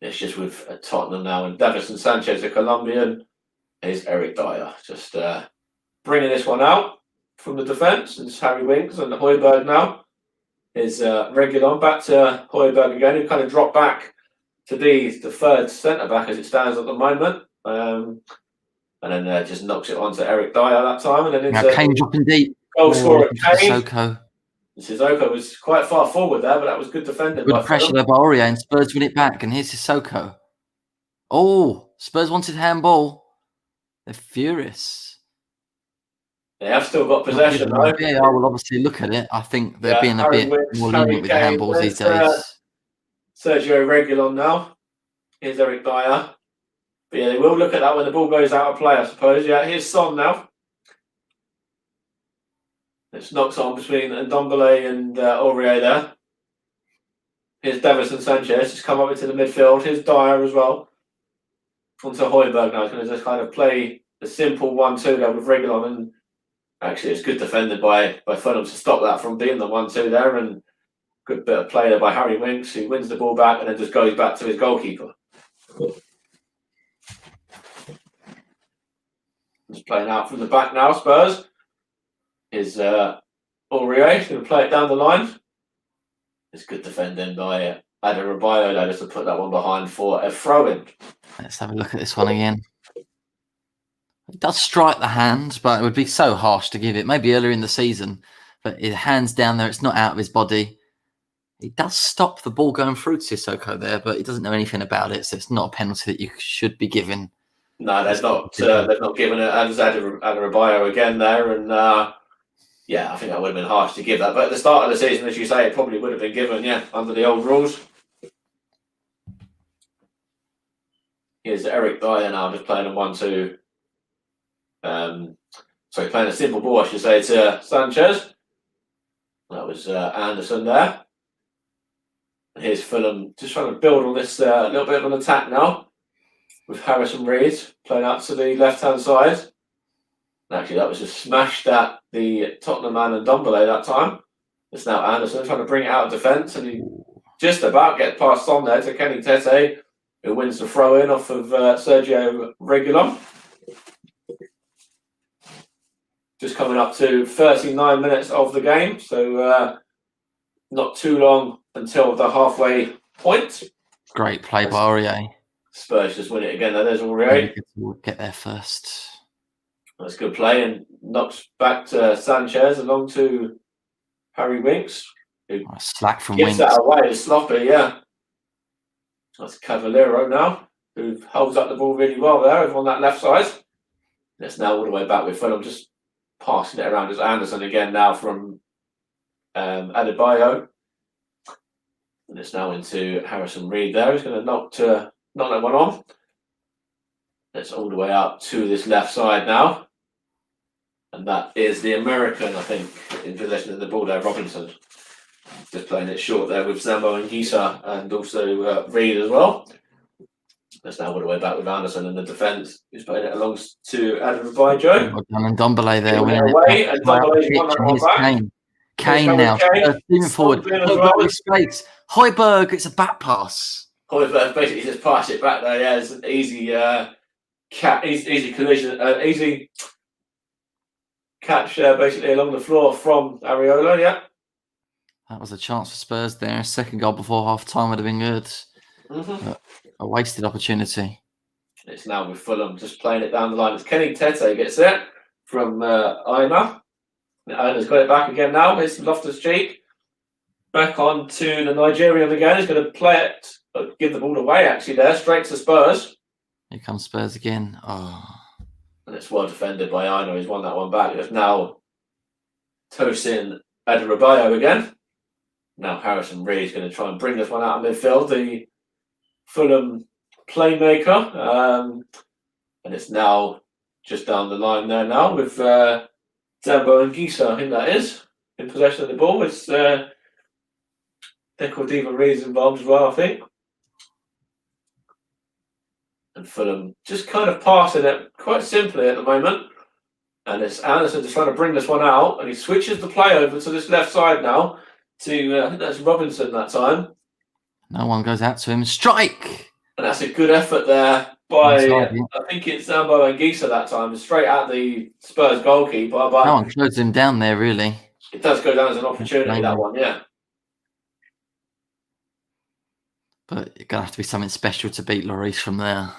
B: It's just with Tottenham now, and Davinson Sanchez, the Colombian, is Eric Dyer. Just bringing this one out from the defence. It's Harry Winks and Højbjerg now is Reguilon. Back to Højbjerg again, who kind of dropped back to be the third centre-back as it stands at the moment. And then just knocks it on to Eric Dyer that time. And then into
A: Kane dropping deep.
B: Goal scorer Kane.
A: Sissoko.
B: Sissoko was quite far forward there, but that was good defending.
A: Good pressure there by Aurier, and Spurs win it back. And here's Sissoko. Oh, Spurs wanted handball. They're furious.
B: They have still got possession, though.
A: Yeah, I will obviously look at it. I think they're being a bit more lenient with the handballs these days.
B: Sergio Reguilon now. Here's Eric Dyer. But yeah, they will look at that when the ball goes out of play, I suppose. Yeah, here's Son now. It's knocks on between Ndombele and Aurier there. Here's Davinson Sanchez. Just come up into the midfield. Here's Dyer as well. Onto Højbjerg now. He's going to just kind of play the simple 1-2 there with Reguilon. And actually, it's good defended by Fulham to stop that from being the 1-2 there. And good bit of play there by Harry Winks, who wins the ball back and then just goes back to his goalkeeper. Just playing out from the back now, Spurs. Is Aurier going to play it down the line. It's good defending by Adebayo there just to put that one behind for a throw-in.
A: Let's have a look at this one again. It does strike the hand, but it would be so harsh to give it. Maybe earlier in the season, but his hand's down there. It's not out of his body. It does stop the ball going through to Sissoko there, but he doesn't know anything about it, so it's not a penalty that you should be given.
B: No, they've not given it. And Adebayo again there, and yeah, I think that would have been harsh to give that. But at the start of the season, as you say, it probably would have been given, yeah, under the old rules. Here's Eric Dyer now, just playing a 1-2. Sorry, playing a simple ball, I should say, to Sanchez. That was Anderson there. And here's Fulham just trying to build on this little bit of an attack now, with Harrison Reed playing out to the left-hand side. And actually, that was just smashed at the Tottenham man and Ndombele that time. It's now Anderson trying to bring it out of defence, and he just about gets passed on there to Kenny Tete, who wins the throw-in off of Sergio Reguilon. Just coming up to 39 minutes of the game, so not too long until the halfway point.
A: Great play by Aurier.
B: Spurs just win it again. There's Aurier.
A: We'll get there first.
B: That's good play, and knocks back to Sanchez along to Harry Winks. Who
A: slack from
B: gives
A: Winks.
B: that away. It's sloppy, yeah. That's Cavallero now, who holds up the ball really well there over on that left side. It's now all the way back with Fulham, just passing it around as Anderson again now from Adebayo. And it's now into Harrison Reed there. He's going to knock that one on. It's all the way up to this left side now. And that is the American, I think, in possession of the ball there, Robinson. Just playing it short there with Zambo and Gisa, and also Reed as well. That's now all the way back with Anderson in the defence. He's playing it along to Adebayo.
A: And Ndombele there winning
B: away, and Ndombele's won that one back.
A: Kane now, moving forward. Højbjerg space. Højbjerg, it's a back pass.
B: Højbjerg basically just pass it back there. Yeah, it's an easy easy collision, easy catch basically along the floor from Areola. Yeah,
A: that was a chance for Spurs there. Second goal before half time would have been good. A wasted opportunity.
B: It's now with Fulham just playing it down the line. It's Kenny Tete gets it from Aina. Aina's got it back again now. It's Loftus-Cheek. Back on to the Nigerian again. He's going to play it, give the ball away actually there, straight to Spurs.
A: Here comes Spurs again. Oh.
B: And it's well defended by Aina. He's won that one back. It's now Tosin Adebayo again. Now Harrison Reed is going to try and bring this one out of midfield. The Fulham playmaker. And it's now just down the line there now with Zambo and Gisa, I think that is, in possession of the ball. It's Deco Diva Reed's involved as well, I think. And Fulham just kind of passing it quite simply at the moment. And it's Anderson just trying to bring this one out. And he switches the play over to this left side now to, I think that's Robinson that time.
A: No one goes out to him. Strike!
B: And that's a good effort there by, I think it's Zambo and Gisa that time. Straight at the Spurs goalkeeper. But
A: no one closed him down there, really.
B: It does go down as an opportunity, that one, yeah.
A: But it's going to have to be something special to beat Lloris from there.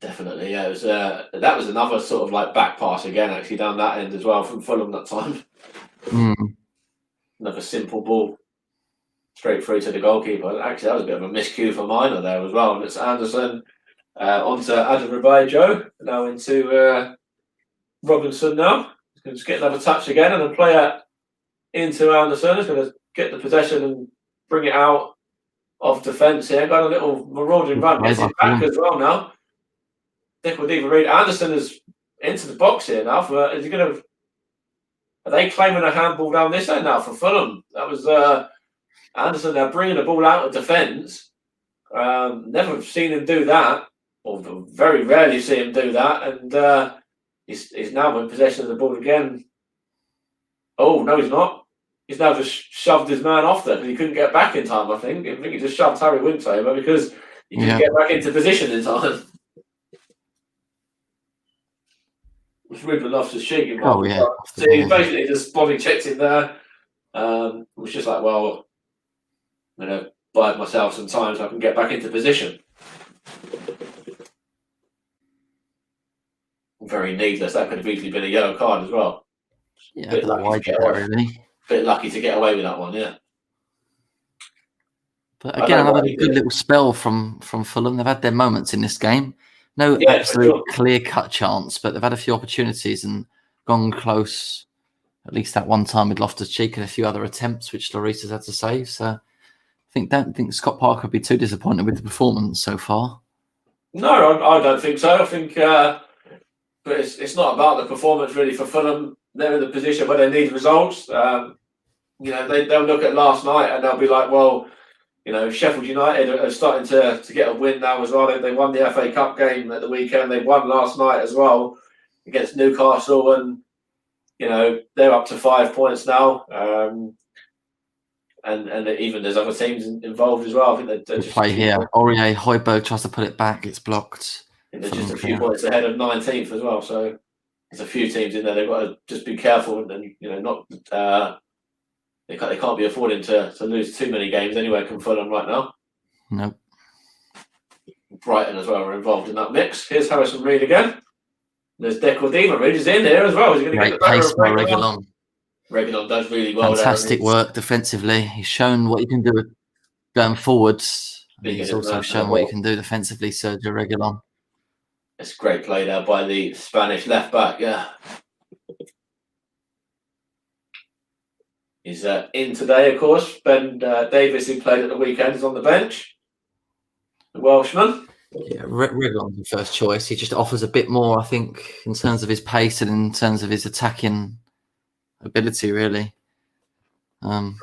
B: Definitely, yeah. It was, that was another sort of like back pass again, actually, down that end as well from Fulham that time. Another simple ball straight through to the goalkeeper. Actually, that was a bit of a miscue for Minor there as well. And it's Anderson onto Adebayo, now into Robinson now. He's going to just get another touch again and then play it into Anderson. He's going to get the possession and bring it out of defence here. Got a little marauding run. Gets it back as well now. Deco Diva Reed. Anderson is into the box here now. Is he going to? Are they claiming a handball down this end now for Fulham? That was Anderson. They're bringing the ball out of defence. Never seen him do that, or very rarely see him do that. And he's now in possession of the ball again. Oh no, he's not. He's now just shoved his man off there because he couldn't get back in time. I think he just shoved Harry Winks over because he couldn't get back into position in time. Which Ruben Loftus-Cheek involved.
A: Oh yeah.
B: So he basically just body checked him there. It was just like, well, I'm going to buy myself some time so I can get back into position. Very needless. That could have easily been a yellow card as well.
A: Yeah, bit
B: lucky to get away with that one, yeah.
A: But again, another good little spell from Fulham. They've had their moments in this game. No absolute clear-cut chance, but they've had a few opportunities and gone close. At least that one time with Loftus-Cheek and a few other attempts, which Lloris has had to save. So don't think Scott Parker would be too disappointed with the performance so far.
B: No, I don't think so. I think, but it's not about the performance really for Fulham. They're in the position where they need results. They'll look at last night and they'll be like, well, Sheffield United are starting to get a win now as well. They won the FA Cup game at the weekend. They won last night as well against Newcastle, and they're up to 5 points now. And even there's other teams involved as well. I think they're just
A: play here. Aurier, Højbjerg tries to put it back. It's blocked.
B: And they're just a few points ahead of 19th as well. So there's a few teams in there. They've got to just be careful and not. They can't be affording to lose too many games anyway. Can Fulham right now?
A: Nope.
B: Brighton as well are involved in that mix. Here's Harrison Reed again. There's Deco Divock is in here as well. He's going to get the better of Reguilón. Reguilón does really well.
A: Fantastic work defensively. He's shown what he can do going forwards. He's also shown what he can do defensively, Sergio Reguilón.
B: It's great play there by the Spanish left back. Yeah. He's in today, of course. Ben Davies, who played at the weekend, is on the bench. The Welshman.
A: Yeah, Reguilón's the first choice. He just offers a bit more, I think, in terms of his pace and in terms of his attacking ability, really.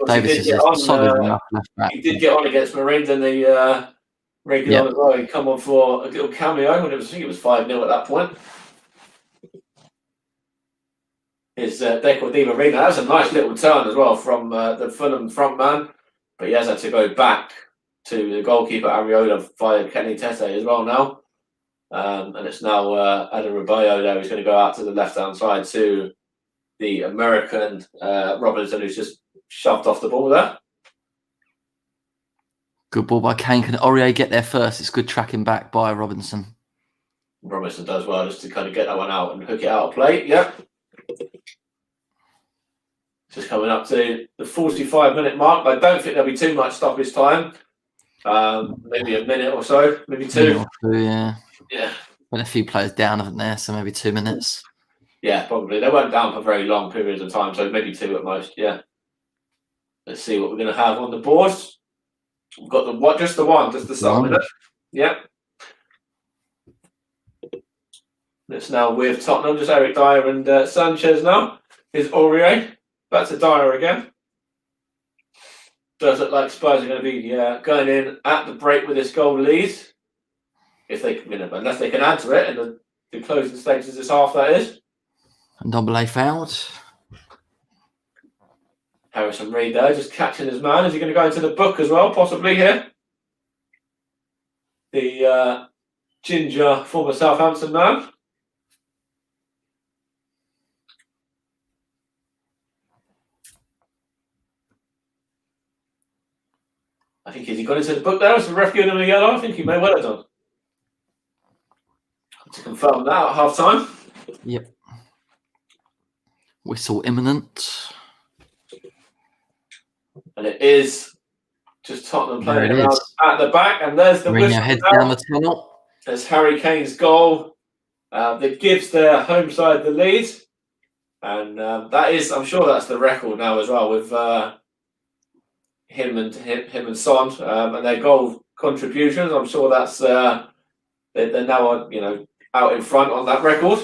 A: Davies is a solid enough left back.
B: He did get on against Marines and the Reguilón as well. He'd come on for a little cameo, and I think it was 5-0 at that point. Is Deco Divock. That was a nice little turn as well from the Fulham front man, but he has had to go back to the goalkeeper Ariola via Kenny Tete as well now, and it's now Adebayo there who's going to go out to the left hand side to the American Robinson, who's just shoved off the ball there.
A: Good ball by Kane. Can Aurier get there first? It's good tracking back by Robinson.
B: Robinson does well just to kind of get that one out and hook it out of play. Yep. Just coming up to the 45-minute mark. I don't think there'll be too much stoppage time. Maybe a minute or so, maybe two.
A: Yeah.
B: Yeah.
A: Been a few players down, haven't there? So maybe 2 minutes.
B: Yeah, probably. They weren't down for very long periods of time, so maybe 2 at most. Yeah. Let's see what we're going to have on the board. We've got just the start minute. Yeah. It's now with Tottenham, just Eric Dyer and Sanchez now. Here's Aurier. Back to Dyer again. Does look like Spurs are going to be going in at the break with this goal lead. If they can, unless they can add to it in the closing stages of this half, that is.
A: And Dombele fouled.
B: Harrison Reed there, just catching his man. Is he going to go into the book as well, possibly here? The ginger former Southampton man. I think has he gone into the book there? Is the ref giving him a yellow? I think he may well have done. To confirm that at half time.
A: Yep. Whistle imminent.
B: And it is just Tottenham playing around at the back. And there's the whistle.
A: Heads down the tunnel.
B: There's Harry Kane's goal that gives their home side the lead. And that is, I'm sure that's the record now as well with him and Son and their goal contributions. I'm sure that's they're now out in front on that record.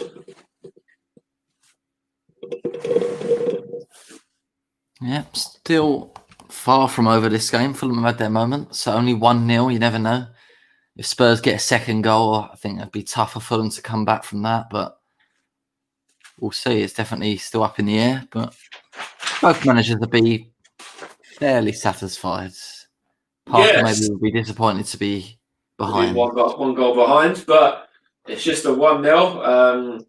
A: Yep, still far from over this game. Fulham have had their moment, so only 1-0. You never know. If Spurs get a second goal, I think it'd be tough for Fulham to come back from that, but we'll see. It's definitely still up in the air, but both managers will be fairly satisfied. Parker maybe will be disappointed to be behind.
B: One goal behind, but it's just a 1-0.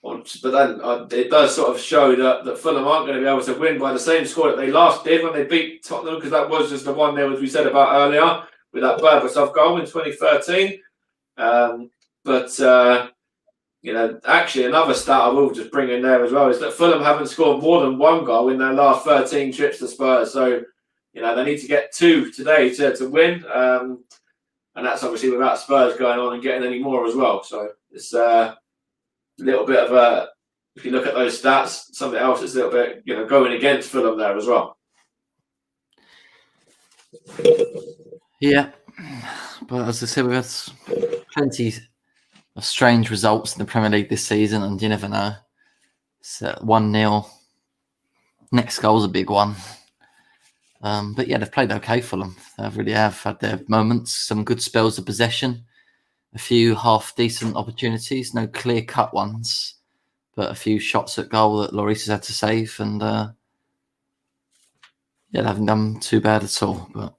B: But then it does sort of show that Fulham aren't going to be able to win by the same score that they last did when they beat Tottenham, because that was just the 1-0 as we said about earlier with that Berbatov goal in 2013. Actually another stat I will just bring in there as well is that Fulham haven't scored more than 1 goal in their last 13 trips to Spurs. So, they need to get 2 today to win. And that's obviously without Spurs going on and getting any more as well. So it's a little bit of if you look at those stats, something else is a little bit, going against Fulham there as well.
A: Yeah, but as I said, we've had plenty of strange results in the Premier League this season, and you never know. So 1-0. Next goal's a big one. But yeah, they've played okay, Fulham. They really have had their moments, some good spells of possession, a few half-decent opportunities, no clear-cut ones, but a few shots at goal that Lloris has had to save, and they haven't done too bad at all. But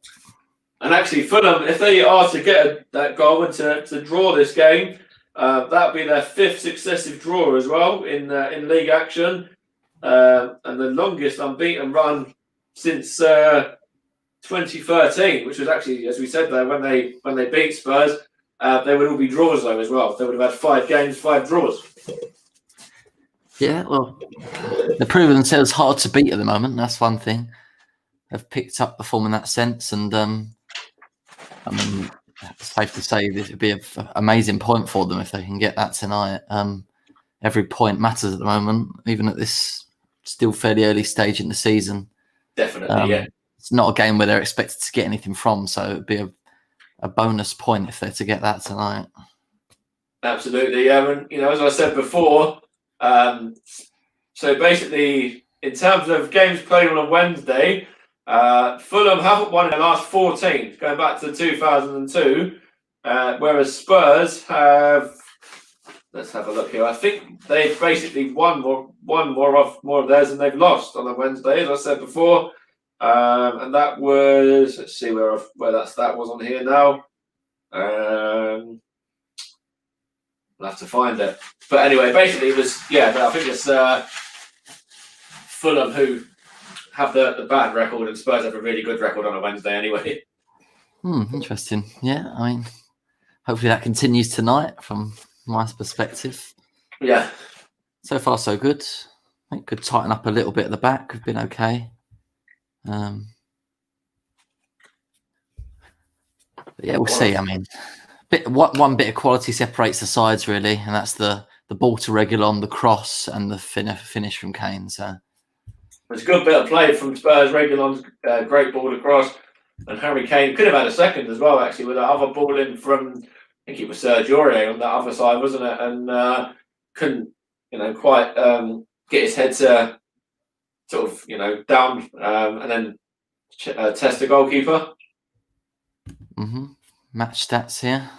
B: And actually, Fulham, if they are to get that goal and to draw this game, that'll be their 5th successive draw as well in league action, and the longest unbeaten run since 2013, which was actually, as we said there, when they beat Spurs, they would all be draws though as well. They would have had 5 games, 5 draws.
A: yeah, well, they're proving themselves hard to beat at the moment. That's one thing. They've picked up the form in that sense, and I mean, it's safe to say this would be an amazing point for them if they can get that tonight. Every point matters at the moment, even at this still fairly early stage in the season.
B: Definitely, yeah.
A: It's not a game where they're expected to get anything from, so it'd be a bonus point if they're to get that tonight.
B: Absolutely, yeah. And as I said before, so basically, in terms of games played on a Wednesday, Fulham haven't won in the last 14, going back to 2002, whereas Spurs have. Let's have a look here. I think they've basically won more of theirs than they've lost on a Wednesday, as I said before. And that was, let's see where that was on here now. I'll have to find it. But anyway, basically it was, I think it's Fulham who have the bad record, and Spurs have a really good record on a Wednesday anyway.
A: Interesting. Yeah, I mean, hopefully that continues tonight from my perspective.
B: Yeah.
A: So far, so good. I think could tighten up a little bit at the back. We've been okay. But yeah, we'll see. I mean, one bit of quality separates the sides really, and that's the ball to Reguilon, the cross, and the finish from Kane. So
B: it's a good bit of play from Spurs. Reguilon's great ball across, and Harry Kane could have had a second as well, actually, with that other ball in from, I think it was Sergio Aurier on that other side, wasn't it? And couldn't, quite get his head to sort of, down and then test the goalkeeper.
A: Match stats here.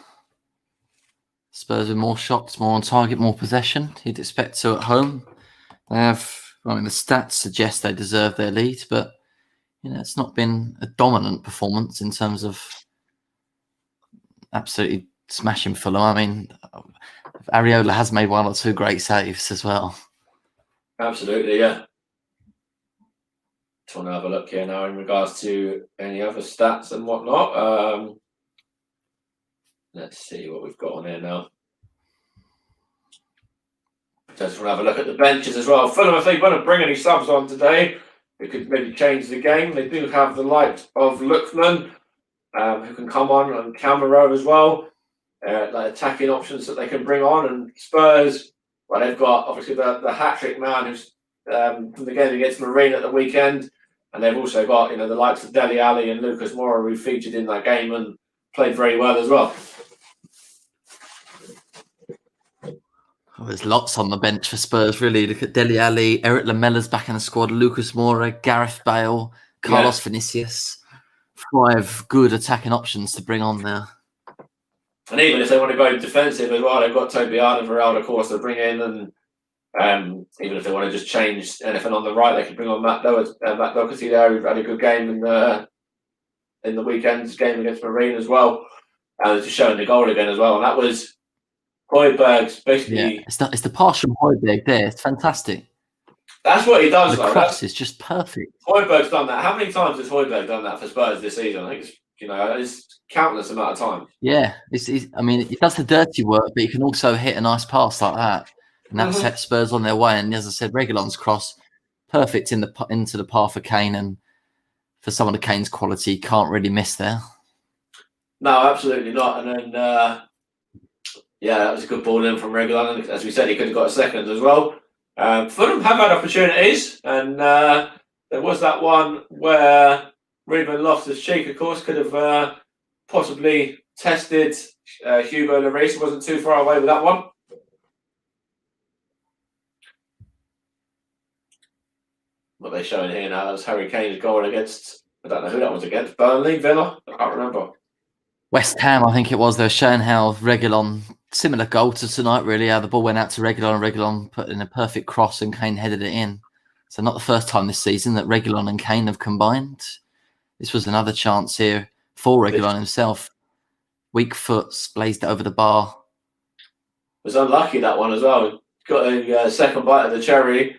A: Spurs with more shots, more on target, more possession. You'd expect to at home. They have, the stats suggest they deserve their lead, but it's not been a dominant performance in terms of absolutely smashing Fulham. I mean, Areola has made 1 or 2 great saves as well.
B: Absolutely, yeah. Just want to have a look here now in regards to any other stats and whatnot. Let's see what we've got on here now. Just want to have a look at the benches as well. Fulham, if they want to bring any subs on today, it could maybe change the game. They do have the likes of Lookman, who can come on, and Camero as well. Like attacking options that they can bring on. And Spurs, well, they've got obviously the hat-trick man who's from the game against Marine at the weekend. And they've also got, the likes of Dele Alli and Lucas Moura, who featured in that game and played very well as well.
A: There's lots on the bench for Spurs, really. Look at Dele Alli, Eric Lamella's back in the squad, Lucas Moura, Gareth Bale, Carlos Vinicius. 5 good attacking options to bring on there.
B: And even if they want to go defensive as well, they've got Toby Alderweireld, of course, to bring in. And even if they want to just change anything on the right, they can bring on Matt Doherty there, who had a good game in the weekend's game against Marine as well. And just showing the goal again as well. And that was Højbjerg's basically.
A: Yeah, it's the pass from Højbjerg there. It's fantastic.
B: That's what he does.
A: The cross is just perfect.
B: Højbjerg's done that. How many times has Højbjerg done that for Spurs this season? I think it's countless amount of time.
A: Yeah, I mean, he does the dirty work, but he can also hit a nice pass like that, and that sets Spurs on their way. And as I said, Reguilon's cross, perfect into the path for Kane, and for someone of Kane's quality, can't really miss there.
B: No, absolutely not. And then. That was a good ball in from Reguilon. As we said, he could have got a second as well. Fulham have had opportunities, and there was that one where Ruben Loftus-Cheek, of course, could have possibly tested Hugo Lloris. Wasn't too far away with that one. What they're showing here now is Harry Kane's goal against, I don't know who that was against, Burnley, Villa? I can't remember.
A: West Ham, I think it was. They were showing how Reguilon, similar goal to tonight, really, how the ball went out to Reguilon and Reguilon put in a perfect cross and Kane headed it in. So not the first time this season that Reguilon and Kane have combined. This was another chance here for Reguilon himself. Weak foot, blazed it over the bar.
B: Was unlucky, that one as well. Got a second bite of the cherry.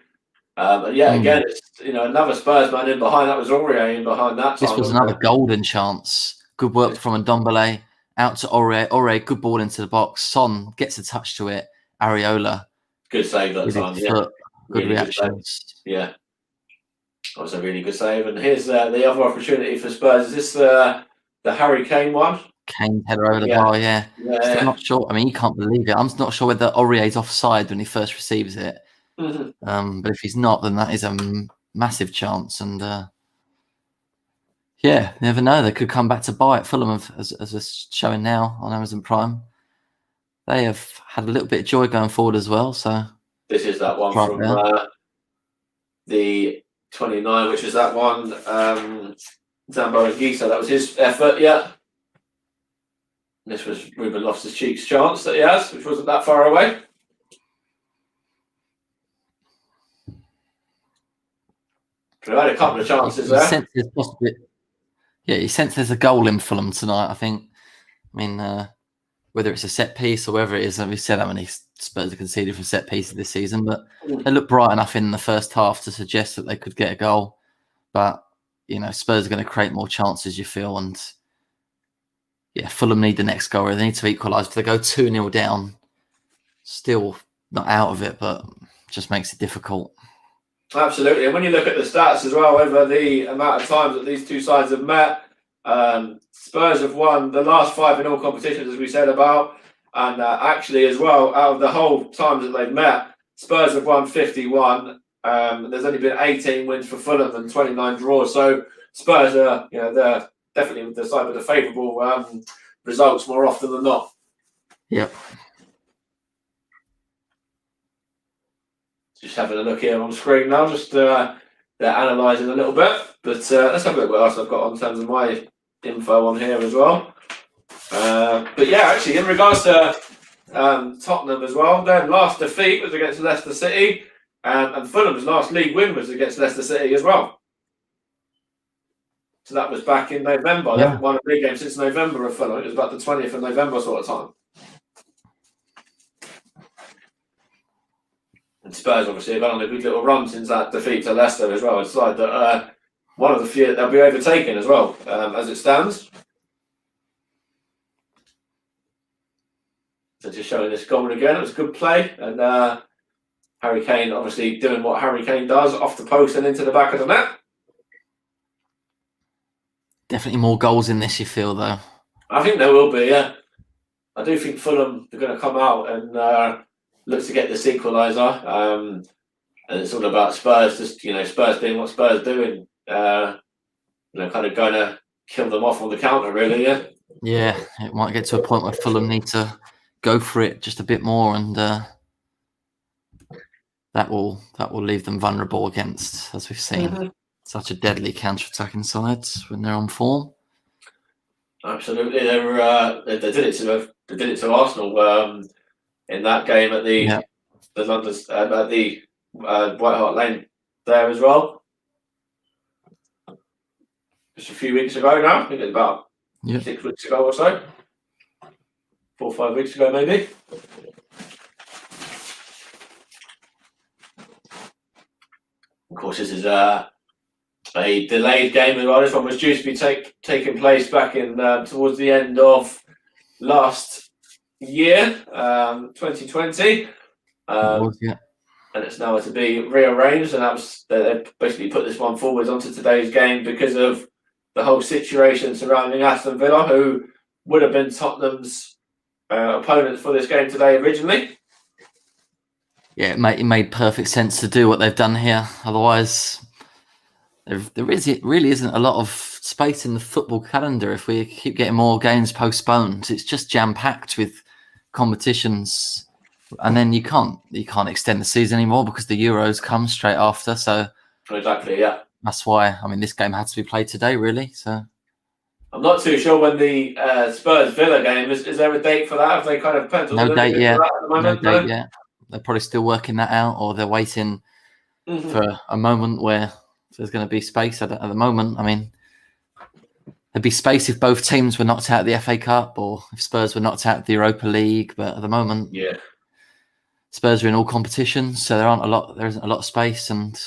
B: And yeah, again, it's another Spurs man in behind. That was Aurier in behind that time.
A: This was another golden chance. Good work from Ndombele. Out to Aurier. Aurier, good ball into the box. Son gets a touch to it. Areola.
B: Good save that time, yeah.
A: Good
B: really
A: reactions.
B: Yeah. That was a really good save. And here's the other opportunity for Spurs. Is this the Harry Kane one?
A: Kane header over the bar, yeah. I'm not sure. I mean, you can't believe it. I'm not sure whether Aurier's offside when he first receives it.
B: Mm-hmm.
A: But if he's not, then that is a massive chance. And yeah, you never know. They could come back to buy it. Fulham, as they're showing now on Amazon Prime, they have had a little bit of joy going forward as well. So
B: this is that one from the 29, which was that one. Zambo Anguissa, that was his effort, yeah. This was Ruben Loftus-Cheek's chance that he has, which wasn't that far away. We've had a couple of chances there.
A: You sense there's a goal in Fulham tonight, I think. I mean, whether it's a set piece or whether it is, we've said how many Spurs have conceded from set pieces this season, but they look bright enough in the first half to suggest that they could get a goal. But, Spurs are going to create more chances, you feel, and yeah, Fulham need the next goal. They need to equalise. If they go 2-0 down, still not out of it, but just makes it difficult.
B: Absolutely. And when you look at the stats as well, over the amount of times that these two sides have met, Spurs have won the last 5 in all competitions, as we said about. And actually, as well, out of the whole times that they've met, Spurs have won 51. There's only been 18 wins for Fulham and 29 draws. So Spurs are, they're definitely the side with the favourable results more often than not.
A: Yep.
B: Just having a look here on screen now, just they're analysing a little bit. But let's have a look what else I've got in terms of my info on here as well. But yeah, actually, in regards to Tottenham as well, their last defeat was against Leicester City, and Fulham's last league win was against Leicester City as well. So that was back in November. They haven't won a league game since November of Fulham. It was about the 20th of November sort of time. And Spurs obviously have gone on a good little run since that defeat to Leicester as well. It's like that one of the few they'll be overtaken as well, as it stands. So just showing this goal again, it was good play, and Harry Kane obviously doing what Harry Kane does, off the post and into the back of the net.
A: Definitely more goals in this, you feel, though.
B: I think there will be, yeah. I do think Fulham are going to come out and look to get this equaliser. And it's all about Spurs, just, Spurs doing what Spurs do and, kind of going to kill them off on the counter, really, yeah.
A: Yeah, it might get to a point where Fulham need to go for it just a bit more, and that will leave them vulnerable against, as we've seen, such a deadly counter-attacking side when they're on form.
B: Absolutely, they did it to Arsenal in that game at the London at the White Hart Lane there as well. Just a few weeks ago now, I think it's about 6 weeks ago or so. 4 or 5 weeks ago, maybe. Of course, this is a delayed game as well. This one was due to be taking place back in towards the end of last year, 2020. And it's now to be rearranged, and they basically put this one forward onto today's game because of the whole situation surrounding Aston Villa, who would have been Tottenham's opponents for this game today originally.
A: Yeah, it made perfect sense to do what they've done here. Otherwise, there really isn't a lot of space in the football calendar if we keep getting more games postponed. It's just jam-packed with competitions, and then you can't extend the season anymore because the Euros come straight after. So
B: Exactly, yeah.
A: that's why, I mean, this game had to be played today, really. So
B: I'm not too sure when the Spurs Villa game is. Is there a date for that? Have they kind of penciled
A: no
B: in
A: date yet.
B: for that at the moment?
A: No date yet. They're probably still working that out, or they're waiting for a moment where there's going to be space. At the moment, I mean, there'd be space if both teams were knocked out of the FA Cup, or if Spurs were knocked out of the Europa League. But at the moment,
B: Yeah,
A: Spurs are in all competitions, so there isn't a lot of space, and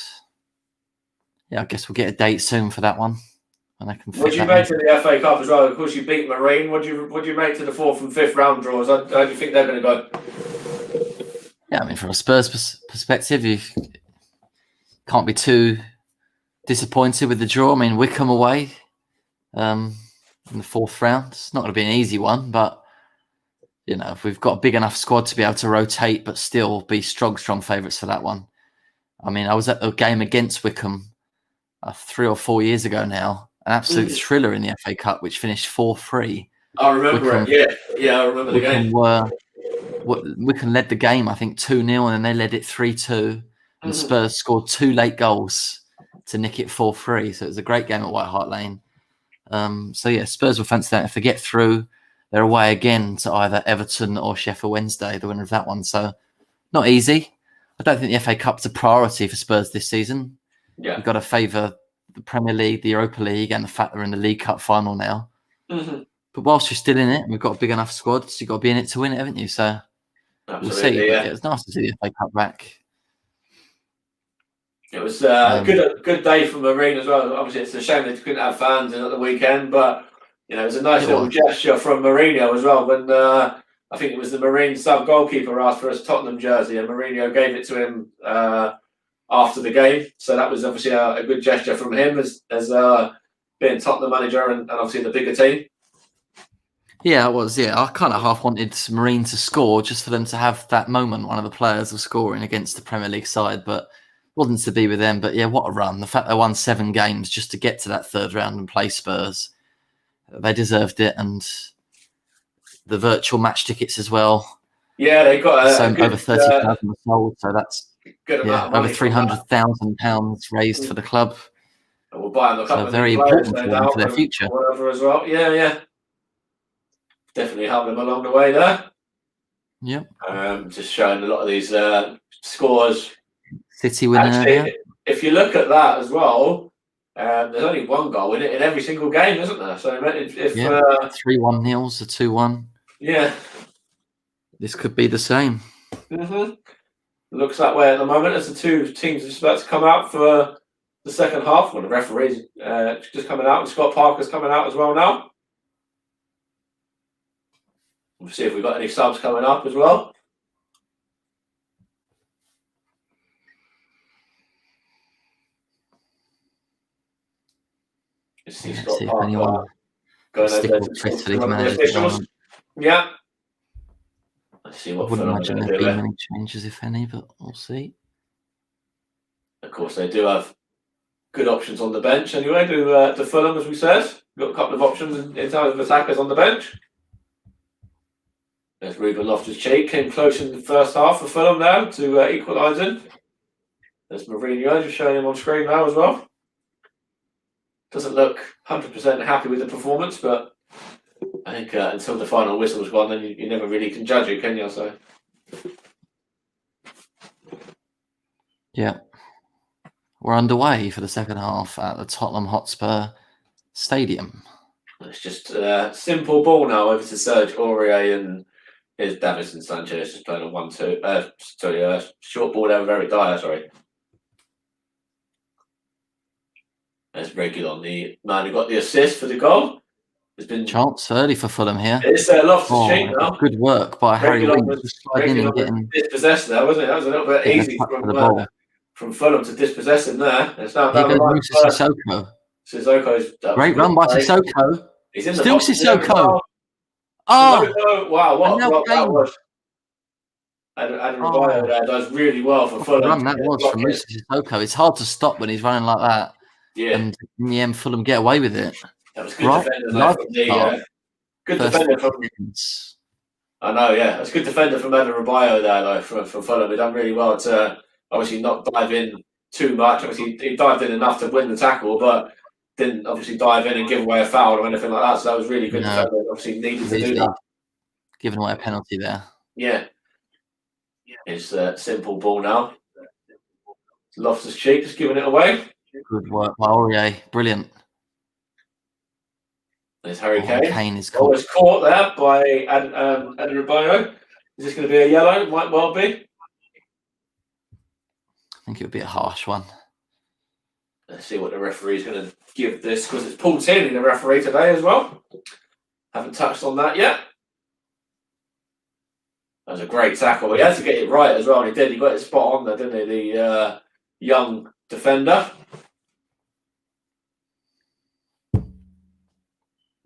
A: yeah, I guess we'll get a date soon for that one. And I can.
B: What do you make to the FA Cup as well? Of course, you beat Marine. What do you make to the 4th and 5th round draws? How do you think they're going to go?
A: Yeah, I mean, from a Spurs perspective, you can't be too disappointed with the draw. I mean, Wickham away in the 4th round. It's not going to be an easy one, but you know, if we've got a big enough squad to be able to rotate, but still be strong favourites for that one. I mean, I was at a game against Wickham 3 or 4 years ago now. An absolute thriller in the FA Cup, which finished 4-3.
B: I remember it. Yeah, I remember the game.
A: Wickham led the game, I think 2-0, and then they led it 3-2. And Spurs scored 2 late goals to nick it 4-3. So it was a great game at White Hart Lane. So yeah, Spurs will fancy that. If they get through, they're away again to either Everton or Sheffield Wednesday, the winner of that one. So not easy. I don't think the FA Cup's a priority for Spurs this season.
B: Yeah.
A: You've got to favour the Premier League, the Europa League, and the fact they're in the League Cup final now. But whilst you're still in it, we've got a big enough squad, so you've got to be in it to win it, haven't you? So we'll see.
B: Yeah.
A: But it's nice to see the FA Cup back.
B: It was a good day for Marine as well. Obviously, it's a shame they couldn't have fans in at the weekend, but you know, it was a nice little gesture from Mourinho as well. When I think it was the Marine sub goalkeeper asked for his Tottenham jersey, and Mourinho gave it to him after the game. So that was obviously a good gesture from him as being Tottenham manager and obviously the bigger team.
A: Yeah, it was. Yeah, I kind of half wanted Marine to score just for them to have that moment, one of the players of scoring against the Premier League side, but wasn't to be with them. But yeah, what a run. The fact they won 7 games just to get to that 3rd round and play Spurs, they deserved it. And the virtual match tickets as well.
B: Yeah, they got
A: over 30,000 sold, so that's
B: good amount of money,
A: over £300,000 raised for the club.
B: And we'll buy them a couple of
A: very important for them for their future.
B: Whatever as well. Yeah. Definitely help them along the way there.
A: Yep.
B: Just showing a lot of these scores.
A: City winning.
B: Actually, if you look at that as well, there's only 1 goal in it in every single game, isn't there? So if
A: 3-1 nils, a 2-1.
B: Yeah.
A: This could be the same.
B: Looks that way at the moment as the 2 teams are just about to come out for the second half. Well, the referee's just coming out, and Scott Parker's coming out as well now. We'll see if we've got any subs coming up as well. Let's see Scott Parker going over to Yeah. Let's see what
A: I wouldn't imagine there'd be many changes, if any, but we'll see.
B: Of course, they do have good options on the bench anyway. To Fulham, as we said, got a couple of options in terms of attackers on the bench. There's Ruben Loftus-Cheek, came close in the first half for Fulham now to equalising. There's Mourinho, just showing him on screen now as well. Doesn't look 100% happy with the performance, but I think until the final whistle's gone, then you never really can judge it, can you? So.
A: Yeah. We're underway for the second half at the Tottenham Hotspur Stadium.
B: It's just a simple ball now over to Serge Aurier, and here's Davinson Sanchez just playing a 1-2. Short ball there, very dire, sorry. There's Reguilon, the man who got the assist for the goal. There's been
A: chance early for Fulham here.
B: It's Loftus-Cheek now.
A: Good work by Harry Winks.
B: Getting dispossessed there, wasn't it? That was a little bit easy from Fulham to dispossess him there. It's now down the line. Sissoko's
A: great run by Sissoko.
B: He's in the
A: still Sissoko. Oh,
B: wow! What a block that was. Adam Rabiot there does really well for Fulham.
A: Run that was from Sissoko. It's hard to stop when he's running like that.
B: Yeah.
A: And in the end, Fulham get away with it.
B: That was good
A: Right,
B: defender though
A: love
B: from
A: the start.
B: the good
A: First
B: defender
A: 40
B: from.
A: seconds.
B: I know, yeah, that's good defender from Adebayo there though for Fulham. He done really well to obviously not dive in too much. Obviously, he dived in enough to win the tackle, but didn't obviously dive in and give away a foul or anything like that. So that was really good
A: No,
B: defender. Obviously, needed
A: he's
B: to do
A: easily
B: that.
A: given away a penalty there.
B: Yeah, it's a simple ball now. Loftus-Cheek just giving it away.
A: Good work by Aurier. Brilliant.
B: There's Harry
A: Oh,
B: Kane.
A: Kane is caught.
B: Always caught there by Adebayo. Is this going to be a yellow? Might well be.
A: I think it would be a harsh one.
B: Let's see what the referee's going to give this, because it's Paul Tierney, the referee today as well. Haven't touched on that yet. That was a great tackle. He had to get it right as well, and he did. He got it spot on there, didn't he? The young defender.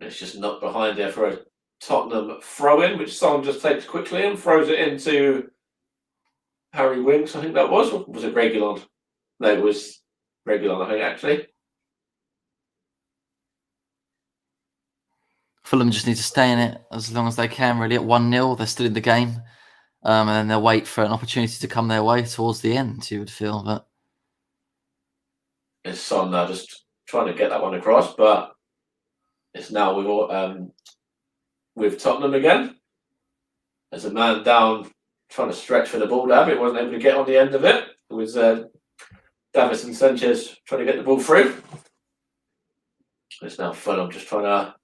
B: It's just knocked behind there for a Tottenham throw-in, which Son just takes quickly and throws it into Harry Winks, I think that was. Or was it Reguilon? No, it was Reguilon, I think, actually.
A: Fulham just need to stay in it as long as they can, really. At 1-0, they're still in the game. And then they'll wait for an opportunity to come their way towards the end, you would feel. But
B: It's Son now just trying to get that one across, but it's now with Tottenham again. There's a man down trying to stretch for the ball there, but it wasn't able to get on the end of it. It was Davinson Sanchez trying to get the ball through. It's now Fulham just trying to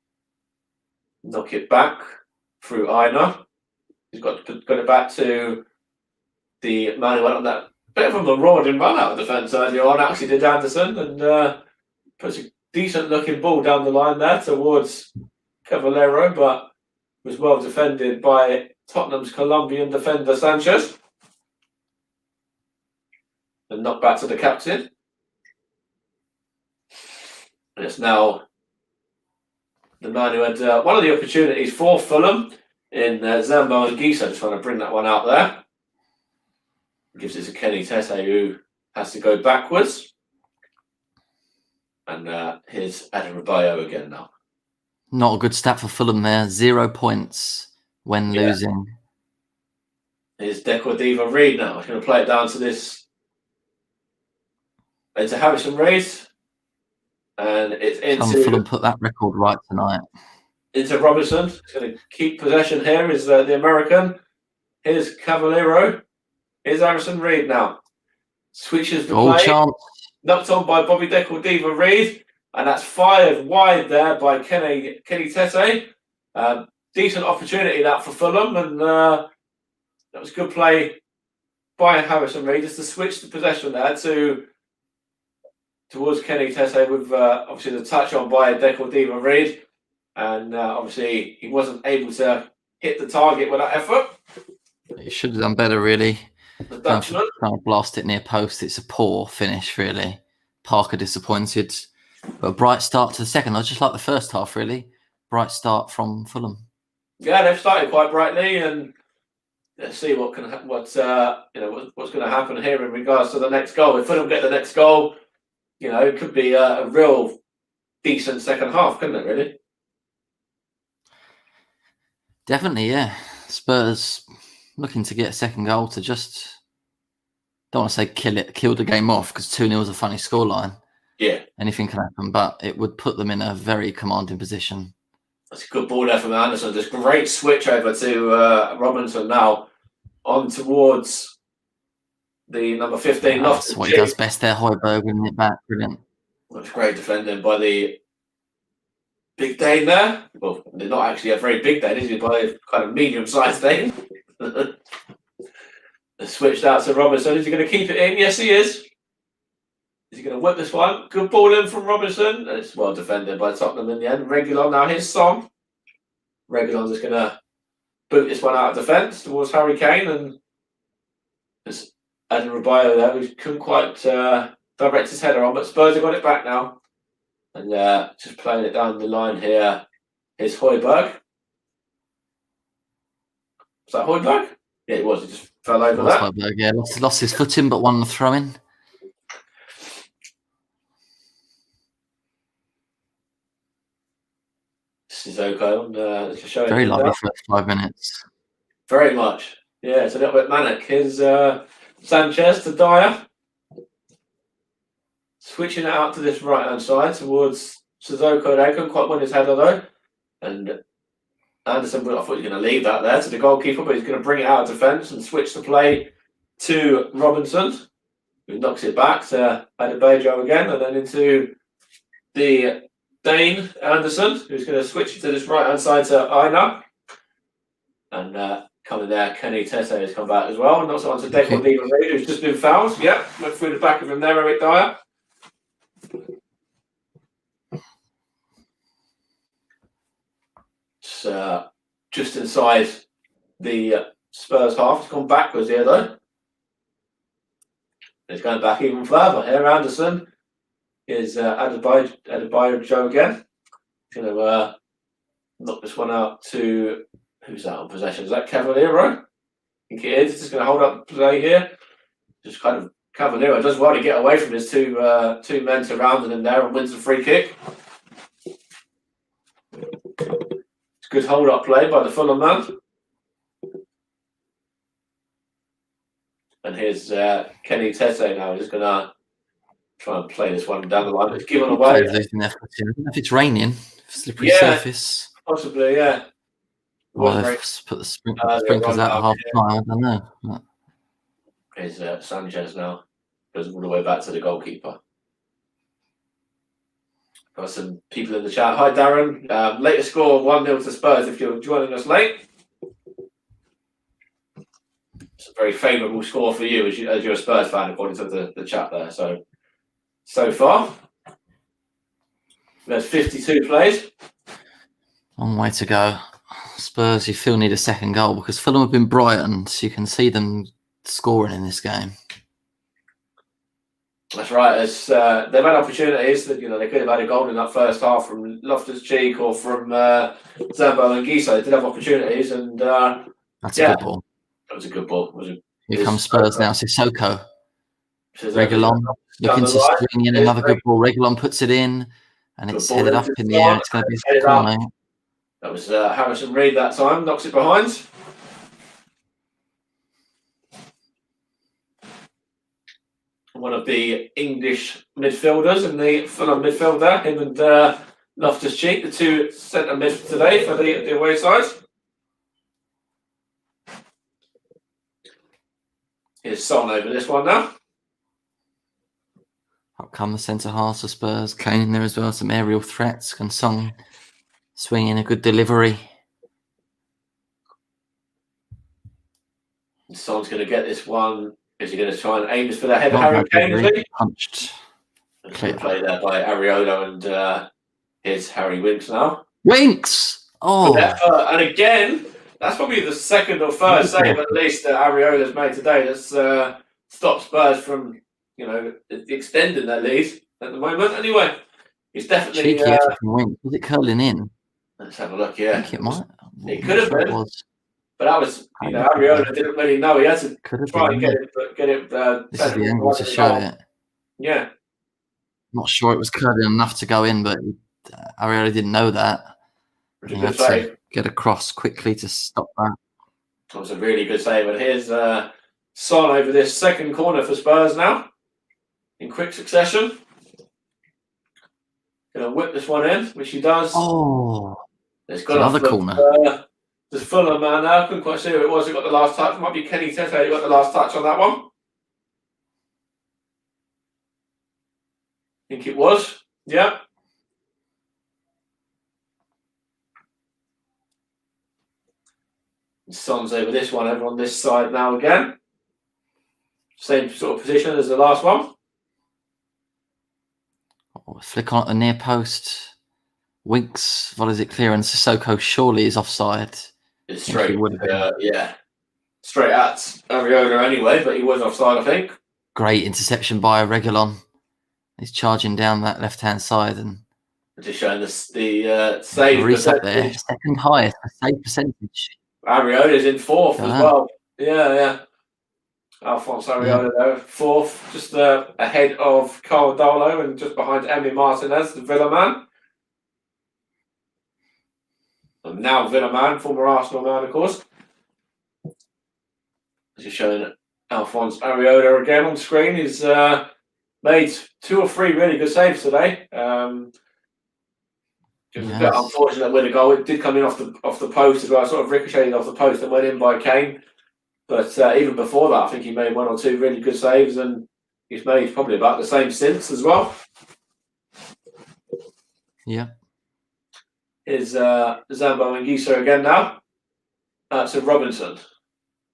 B: knock it back through Aina. He's got it back to the man who went on that bit of a marauding run out of defence earlier on, actually did Anderson, and puts a decent looking ball down the line there towards Cavallero, but was well defended by Tottenham's Colombian defender Sanchez. And knocked back to the captain. And it's now the man who had one of the opportunities for Fulham in Zambo and Gisa, just trying to bring that one out there. Gives it to Kenny Tete, who has to go backwards. And here's Adebayo again now.
A: not a good stat for Fulham there. 0 points when losing.
B: Here's Declan Diva Reid now. I'm going to play it down to this. Into Harrison Reid. And it's
A: Can
B: into
A: Fulham put that record right tonight?
B: Into Robinson. He's going to keep possession here. Is the American. Here's Cavallero. Here's Harrison Reid now. Switches the play.
A: Chance.
B: Knocked on by Bobby Declan Diva Reid. And that's fired wide there by Kenny Tete. Decent opportunity that for Fulham. And that was good play by Harrison Reid just to switch the possession there towards Kenny Tete with obviously the touch on by Declan Diva Reid. And obviously he wasn't able to hit the target with that effort.
A: He should have done better, really.
B: The Dutchman.
A: Trying to blast it near post. It's a poor finish, really. Parker disappointed. But a bright start to the second. I just like the first half, really. Bright start from Fulham.
B: Yeah, they've started quite brightly, and let's see what's going to happen here in regards to the next goal. If Fulham get the next goal, it could be a real decent second half, couldn't it? Really?
A: Definitely, yeah. Spurs looking to get a second goal to just, don't want to say kill the game off, because 2-0 is a funny scoreline.
B: Yeah.
A: Anything can happen, but it would put them in a very commanding position.
B: That's a good ball there from Anderson. Just great switch over to Robinson now on towards the number 15.
A: That's what he does best there, Hojbjerg, winning it back. Brilliant.
B: That's great defending by the big Dane there. Well, they're not actually a very big Dane, is he? By a kind of medium-sized Dane. Switched out to Robinson. Is he going to keep it in? Yes, he is. Is he going to whip this one? Good ball in from Robinson. And it's well defended by Tottenham in the end. Reguilon now, here's Son. Reguilon's just going to boot this one out of defence towards Harry Kane. And there's Adebayo there, who couldn't quite direct his header on, but Spurs have got it back now. And just playing it down the line here. Here's Hojbjerg. Was that Hojbjerg? Yeah, it was. He just fell over that.
A: Hojbjerg, yeah, lost his footing, but won the throw-in.
B: Sissoko just showing
A: Very
B: him
A: lively
B: down.
A: first 5 minutes.
B: Very much. Yeah, it's a little bit manic. Here's Sanchez to Dyer. Switching it out to this right-hand side towards Sissoko. They couldn't quite win his header though. And Anderson, I thought he was going to leave that there to the goalkeeper, but he's going to bring it out of defence and switch the play to Robinson, who knocks it back to Adebayo again, and then into the Dane Anderson, who's going to switch it to this right-hand side to Aina. And coming there, Kenny Tete has come back as well. Knocks it on to Deco Di Maria, who's just been fouled. Yep, went through the back of him there, Eric Dyer. It's just inside the Spurs half. It's gone backwards here though. It's going back even further. Here Anderson is Adebayo Joe again. Going to knock this one out to, who's that on possession? Is that Cavallero? I think it is. Just going to hold up play here. Just kind of Cavallero does well to get away from his two men surrounding him there and wins the free kick. Good hold-up play by the Fulham man. And here's Kenny Tete now. He's going to try and play this one down the line. It's given away.
A: I don't know if it's raining, slippery surface.
B: Possibly, yeah.
A: Or they've put the sprinklers out at half time. I don't know.
B: Here's Sanchez now. Goes all the way back to the goalkeeper. Got some people in the chat. Hi, Darren. Latest score 1-0 to Spurs if you're joining us late. It's a very favourable score for you as you're a Spurs fan, according to the chat there. So far, there's 52 plays.
A: Long way to go. Spurs, you still need a second goal because Fulham have been brightened. So you can see them scoring in this game.
B: That's right. They've had opportunities that they could have had a goal in that first half from Loftus-Cheek or from Zambo and Giso. They did have opportunities, and
A: that's a good ball.
B: That was a good ball.
A: Here comes Spurs now. Sissoko, Reguilon looking to swing in another good ball. Reguilon puts it in, and it's headed up in the air. It's going to be a corner.
B: That was Harrison Reed that time. Knocks it behind. One of the English midfielders in the Fulham midfield there, him and Loftus-Cheek, the two centre mid today for the away side. Here's Son over this one now.
A: Up come the centre halves of Spurs. Kane in there as well. Some aerial threats. Can Son swing in a good delivery.
B: Son's going to get this one. Is he going to try and aim this for the head of Harry Kane? Is he?
A: Punched.
B: Play there by Areola and here's Harry Winks now.
A: Winks! Oh!
B: And again, that's probably the second or third save at least that Areola's made today. That's stopped Spurs from, extending their lead at the moment. Anyway, he's definitely...
A: Cheeky effort from Winks. Was it curling in?
B: Let's have a look, yeah.
A: I think it might.
B: It could have been. But that was, Areola didn't really know. He had to try and get it.
A: This is the angle to show it.
B: Yeah.
A: Not sure it was curling enough to go in, but Areola didn't know that. He had to get across quickly to stop that.
B: That was a really good save. And here's Son over this second corner for Spurs now. In quick succession. Going to whip this one in, which he does.
A: Oh.
B: It's got
A: another corner.
B: The Fulham man now. Couldn't quite see who it was who got the last touch. It might be Kenny Tete who got the last touch on that one. I think it was. Yeah. Son's over this one, over on this side now again. Same sort of position as the last one.
A: Flick on at the near post. Winks volleys it clear, and Sissoko surely is offside.
B: It's straight, straight at Areola anyway, but he was offside, I think.
A: Great interception by Reguilon. He's charging down that left-hand side and
B: just showing the save
A: percentage. Up there, second highest save percentage.
B: Areola's in fourth as well. Yeah. Alphonse Areola there, fourth, just ahead of Carl Dolo and just behind Emi Martinez, the Villa man. Now Villa man, former Arsenal man, of course. Just showing Alphonse Areola again on screen. He's made 2 or 3 really good saves today. It was a bit unfortunate with the goal. It did come in off the post as well, sort of ricocheted off the post and went in by Kane. But even before that, I think he made 1 or 2 really good saves, and he's made probably about the same since as well.
A: Yeah.
B: Here's Zambo and Gisa again now. So Robinson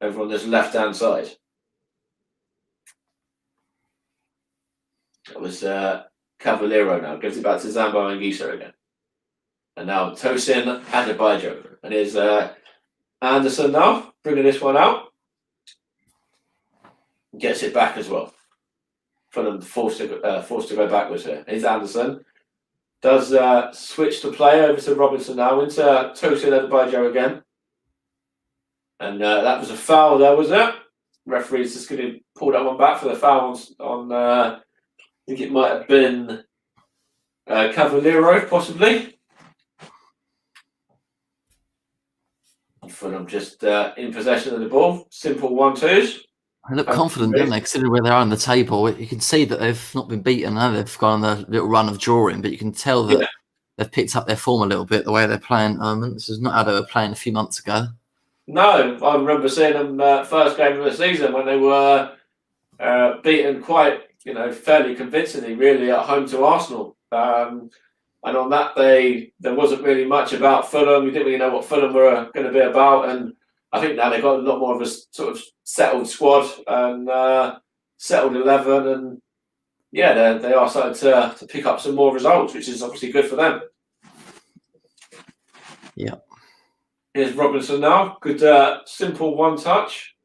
B: over on this left-hand side. That was Cavallero now. Gives it back to Zambo and Gisa again. And now Tosin Adebayo. And here's Anderson now, bringing this one out. Gets it back as well. Fulham forced to go backwards here. Here's Anderson. Does switch to play over to Robinson now into Tosin Adebayo again. And that was a foul there, was it? Referee's just going to pull that one back for the foul on I think it might have been Cavallero, possibly. Fulham just in possession of the ball. Simple 1-2s.
A: They look confident, don't they? Considering where they are on the table, you can see that they've not been beaten. Now they've gone on a little run of drawing, but you can tell that they've picked up their form a little bit, the way they're playing at the moment. This is not how they were playing a few months ago. No,
B: I remember seeing them first game of the season when they were beaten quite, fairly convincingly, really, at home to Arsenal. And on that day, there wasn't really much about Fulham. We didn't really know what Fulham were going to be about. And I think now they've got a lot more of a sort of settled squad and settled 11. And yeah, they are starting to pick up some more results, which is obviously good for them.
A: Yeah.
B: Here's Robinson now. Good, simple 1-touch.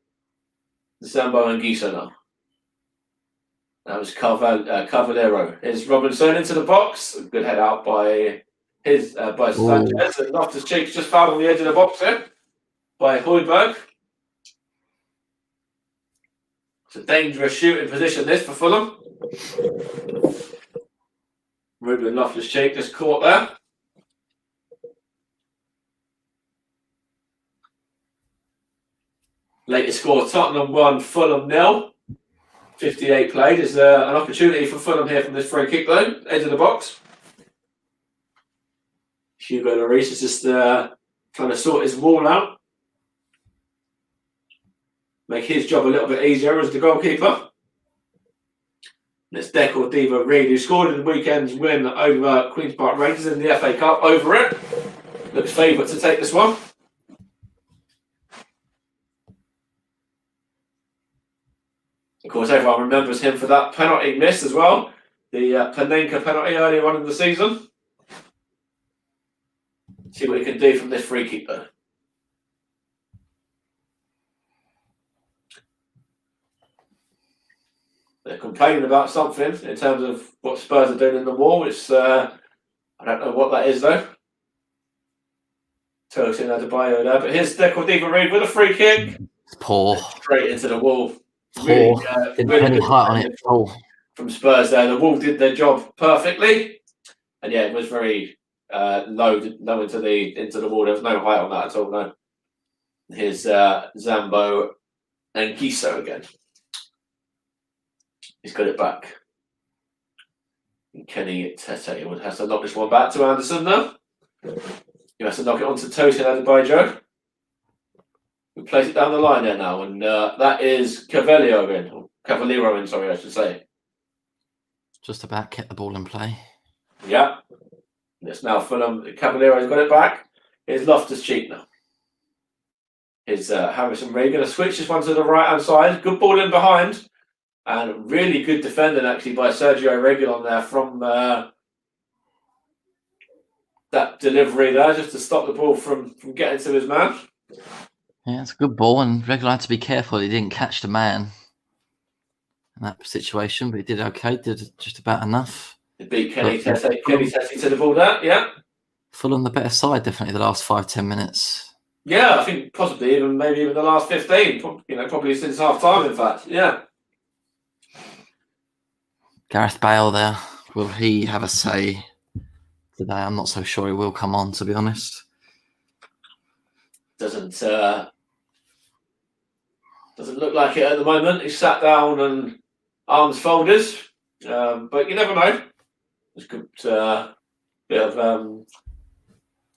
B: Zambo and Gisa now. That was Cavallero. Here's Robinson into the box. Good head out by Sanchez. And Loftus-Cheek's just fouled on the edge of the box there by Højbjerg. It's a dangerous shooting position, this, for Fulham. Ruben Loftus-Cheek just caught there. Latest score, Tottenham 1, Fulham 0. 58 played. Is an opportunity for Fulham here from this free kick, though. Edge of the box. Hugo Lloris is just trying to sort his wall out. Make his job a little bit easier as the goalkeeper. And it's Deco Diva Reid, who scored in the weekend's win over Queen's Park Rangers in the FA Cup, over it. Looks favourite to take this one. Of course, everyone remembers him for that penalty miss as well. The Panenka penalty earlier on in the season. See what he can do from this free kick, though. They're complaining about something in terms of what Spurs are doing in the wall, which I don't know what that is, though. Tosin Adebayo there. But here's Deco Diva Reid with a free kick.
A: It's poor.
B: Straight into the wall.
A: Poor. Really good height on it.
B: From Spurs there. The wall did their job perfectly. And yeah, it was very low into the wall. There was no height on that at all, no. Here's Zambo and Gisa again. He's got it back. And Kenny Tete has to knock this one back to Anderson now. He has to knock it onto Tosin Adebayo. We place it down the line there now, and that is Cavallero in, sorry, I should say.
A: Just about kept the ball in play.
B: Yeah. It's now Fulham. Cavallero's got it back. Here's Loftus-Cheek now. Here's Harrison Reid going to switch this one to the right-hand side. Good ball in behind. And really good defending, actually, by Sergio Reguilon there from that delivery there, just to stop the ball from getting to his man.
A: Yeah, it's a good ball, and Reguilon had to be careful he didn't catch the man in that situation, but he did okay, did just about enough.
B: He beat Kenny Tete to the ball there, yeah.
A: Fulham the better side, definitely, the last 5-10 minutes.
B: Yeah, I think possibly maybe even the last 15, probably since half-time, in fact, yeah.
A: Gareth Bale there, will he have a say today? I'm not so sure he will come on, to be honest.
B: doesn't look like it at the moment. He's sat down and arms folded, but you never know. It's a good bit of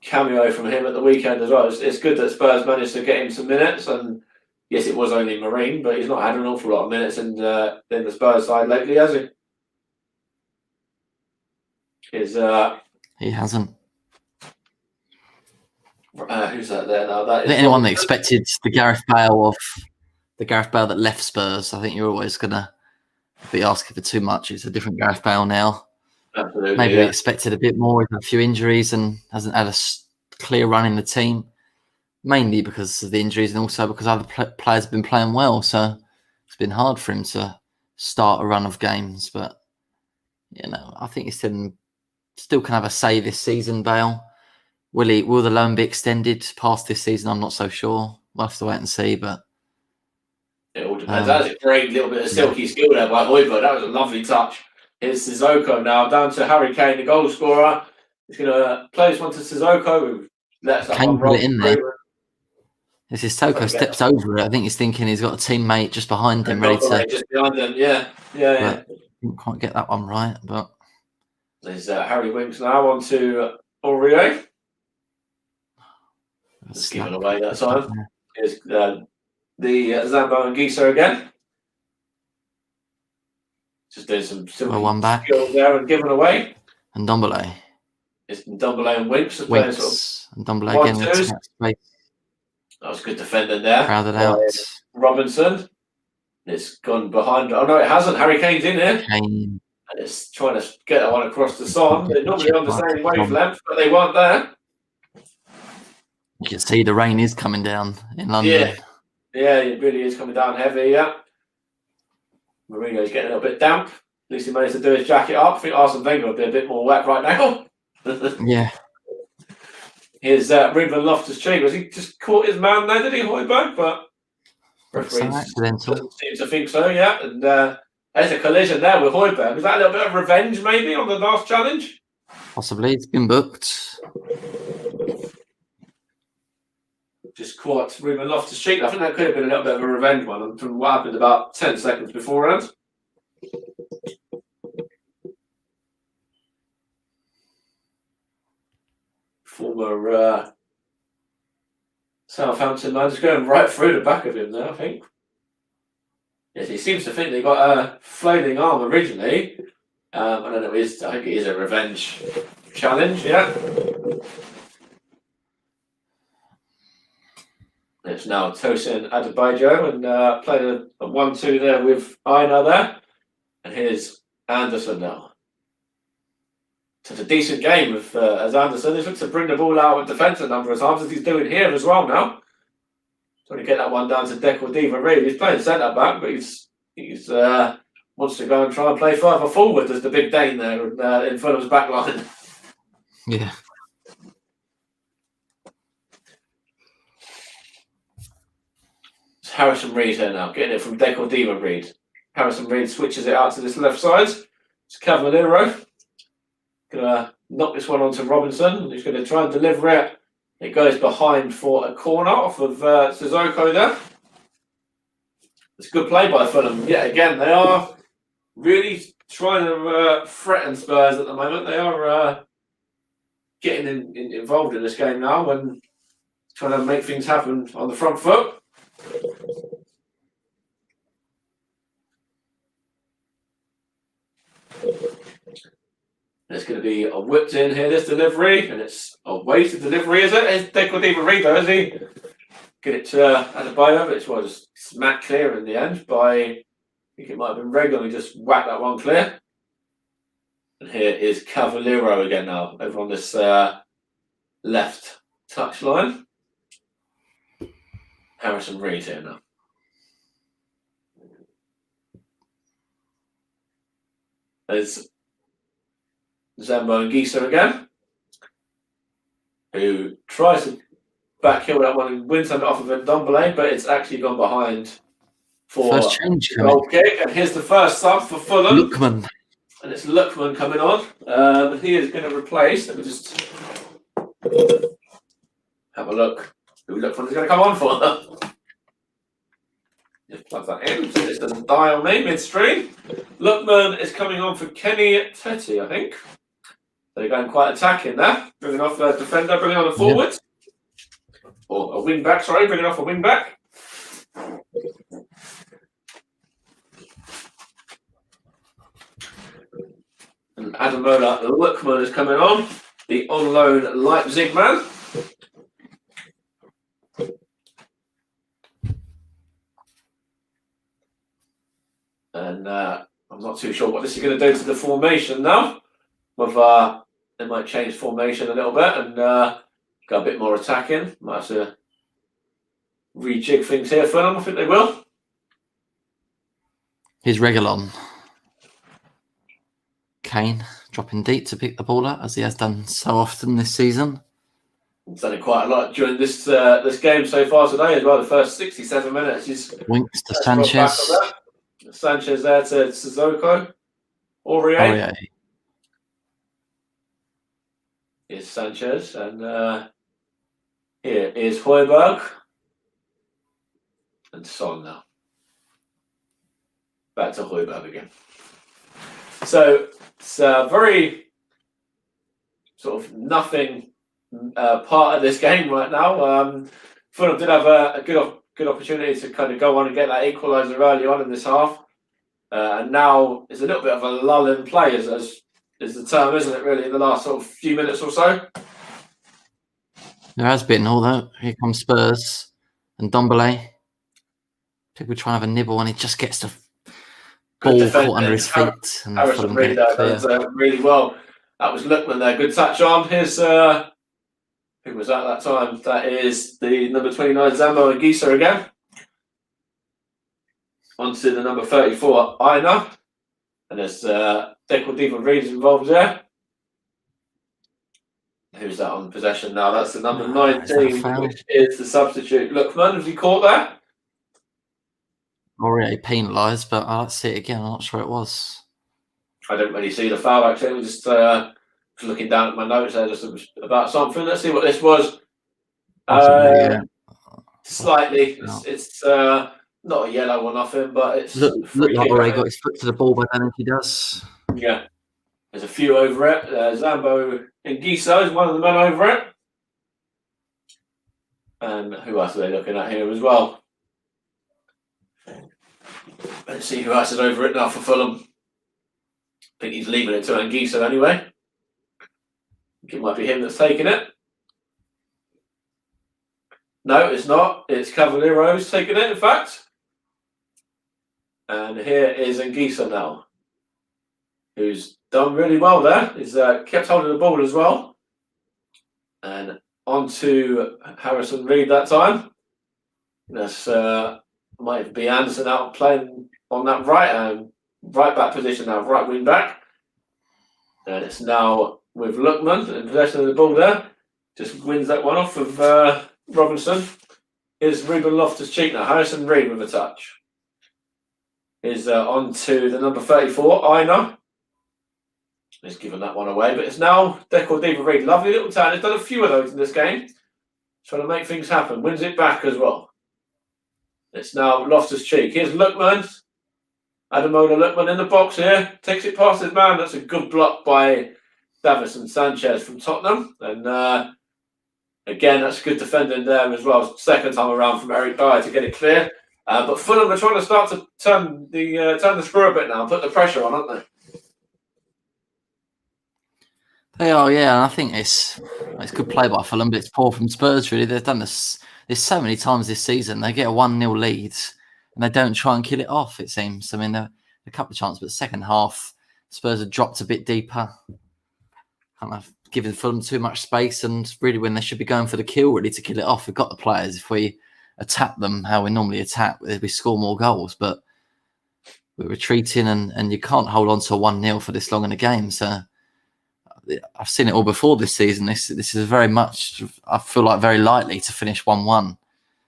B: cameo from him at the weekend as well. It's good that Spurs managed to get him some minutes, and yes, it was only Marine, but he's not had an awful lot of minutes in the Spurs side lately, has he?
A: He hasn't.
B: Who's that there now? That
A: I think anyone that expected the Gareth Bale that left Spurs, I think you're always gonna be asking for too much. It's a different Gareth Bale now.
B: Absolutely,
A: maybe we expected a bit more. He's had a few injuries and hasn't had a clear run in the team, mainly because of the injuries and also because other players have been playing well. So it's been hard for him to start a run of games. But I think he's still can have a say this season. Bale, will the loan be extended past this season? I'm not so sure. We'll have to wait and see. But
B: it all depends. That was a great little bit of silky skill there by Hotspur. That was a lovely touch. Here's Sissoko now down to Harry Kane, the goal scorer. He's going to play this one to Sissoko.
A: Kane put it in there. As Sissoko steps over it, I think he's thinking he's got a teammate just behind him, ready to.
B: Just behind him, yeah.
A: Didn't quite get that one right, but
B: there's Harry Winks now on to Aurier. Just giving away that time. Here's the Zambo and Gisa again. Just doing some simple
A: one back
B: skills there and giving away.
A: And Ndombele.
B: It's Ndombele and Winks.
A: Winks and Ndombele again.
B: That was good defending there.
A: Crowded out.
B: Robinson. It's gone behind. Oh no, it hasn't. Harry Kane's in here.
A: Kane.
B: And it's trying to get that one across the Son. They're normally on the same wavelength, but they weren't there.
A: You can see the rain is coming down in London.
B: Yeah, it really is coming down heavy, yeah. Mourinho's getting a little bit damp. At least he managed to do his jacket up. I think Arsene Wenger will be a bit more wet right now.
A: Yeah.
B: Here's Ruben Loftus-Cheek. Was he just caught his man there, did he, Hotspur? But referee doesn't seem to think so, yeah. And there's a collision there with Hotspur. Was that a little bit of revenge, maybe, on the last challenge?
A: Possibly. It's been booked.
B: Just caught Ruben Loftus-Cheek. I think that could have been a little bit of a revenge one from what happened about 10 seconds beforehand. Former Southampton man just going right through the back of him there, I think. Yes, he seems to think they got a flailing arm originally. I don't know, I think it is a revenge challenge, yeah. It's now Tosin Adebayo and played a 1-2 there with Aina there. And here's Anderson now. So it's a decent game as Anderson. He's looked to bring the ball out with defence a number of times, as he's doing here as well now. Trying to get that one down to Deco Diva. Really, he's playing centre back, but he's wants to go and try and play further forward as the big Dane there in Fulham's back line.
A: Yeah.
B: Harrison Reed here now, getting it from Deco Diva Reed. Harrison Reed switches it out to this left side. It's Cavallero. Gonna knock this one onto Robinson. He's gonna try and deliver it. It goes behind for a corner off of Sissoko there. It's a good play by Fulham. Yeah, again, they are really trying to threaten Spurs at the moment. They are getting involved in this game now and trying to make things happen on the front foot. It's going to be a whipped in here, this delivery, and it's a weighted delivery, is it? It's Deco Diva Reed, is he? Get it to Adebayo, which was smack clear in the end by, I think it might have been regularly just whacked that one clear. And here is Cavallero again now, over on this left touch line. Harrison Reed here now. There's Zambo and Gisa again, who tries to backheel that one and wins something off of Ndombele, but it's actually gone behind for
A: first change
B: a goal kick. And here's the first sub for Fulham.
A: Lookman.
B: And it's Lookman coming on. He is going to replace. Let me just have a look who Lookman is going to come on for. Just plug that in so it doesn't die on me midstream. Lookman is coming on for Kenny Tetty, I think. They're going quite attacking there. Bringing off a defender, bringing on a forward. Or a wing back, sorry, bringing off a wing back. And Adamola Lookman is coming on, the on loan Leipzig man. And I'm not too sure what this is going to do to the formation now. Whether they might change formation a little bit and go a bit more attacking. Might have to rejig things here for them. I think they will.
A: Here's Reguilon. Kane dropping deep to pick the ball up, as he has done so often this season.
B: He's done it quite a lot during this game so far today as well. The first 67 minutes. He's
A: winks to Sanchez.
B: Sanchez there to Sissoko. Aurier. Here's Sanchez. And here is Højbjerg. And Son now. Back to Højbjerg again. So it's very sort of nothing part of this game right now. Fulham did have a good opportunity to kind of go on and get that equaliser early on in this half. And now it's a little bit of a lull in play, as is the term, isn't it, really, in the last sort of few minutes or so?
A: There has been, although here comes Spurs and Ndombele. People try and have a nibble and he just gets the ball caught under his feet. And
B: Harrison Reed does really well. That was Lookman there. Good touch on. Here's who was at that time? That is the number 29, Zambo and Gisa again. Onto the number 34, Aina. And there's Declan Diva Reed involved there. Who's that on possession now? That's the number 19, which is the substitute. Lookman, have you caught that?
A: Already penalised, but I'll see it again. I'm not sure it was.
B: I didn't really see the foul, actually. I was just looking down at my notes there just about something. Let's see what this was. Slightly. It's not a yellow or nothing, but it's...
A: Look like Aurier got his foot to the ball, but I don't think he does.
B: Yeah. There's a few over it. Zambo and Gisa is one of the men over it. And who else are they looking at here as well? Let's see who else is over it now for Fulham. I think he's leaving it to Anguissa anyway. I think it might be him that's taking it. No, it's not. It's Cavaliero's taking it, in fact. And here is Anguissa now, who's done really well there. He's kept holding the ball as well. And on to Harrison Reed that time. That's might be Anderson out playing on that right back position now, right wing back. And it's now with Lookman in possession of the ball there. Just wins that one off of Robinson. Here's Ruben Loftus-Cheek now. Harrison Reed with a touch. Is on to the number 34, Aina. He's given that one away, but it's now Declan Diva Reed. Lovely little turn. He's done a few of those in this game. Trying to make things happen. Wins it back as well. It's now Loftus-Cheek. Here's Lookman. Adamola Lookman in the box here. Takes it past his man. That's a good block by Davison Sanchez from Tottenham. And again, that's good defending there as well. Second time around from Eric Dyer to get it clear. But Fulham are trying to start to turn the screw a bit now and put the pressure on, aren't they?
A: They are, yeah. And I think it's good play by Fulham, but it's poor from Spurs, really. They've done this. There's so many times this season they get a 1-0 lead and they don't try and kill it off, it seems. I mean, there a couple of chances, but second half, Spurs have dropped a bit deeper. Kind of giving Fulham too much space, and really when they should be going for the kill, really, to kill it off. We've got the players. If we attack them how we normally attack, we score more goals, but we're retreating and you can't hold on to a 1-0 for this long in a game. So I've seen it all before this season. This is very much, I feel like, very likely to finish 1-1.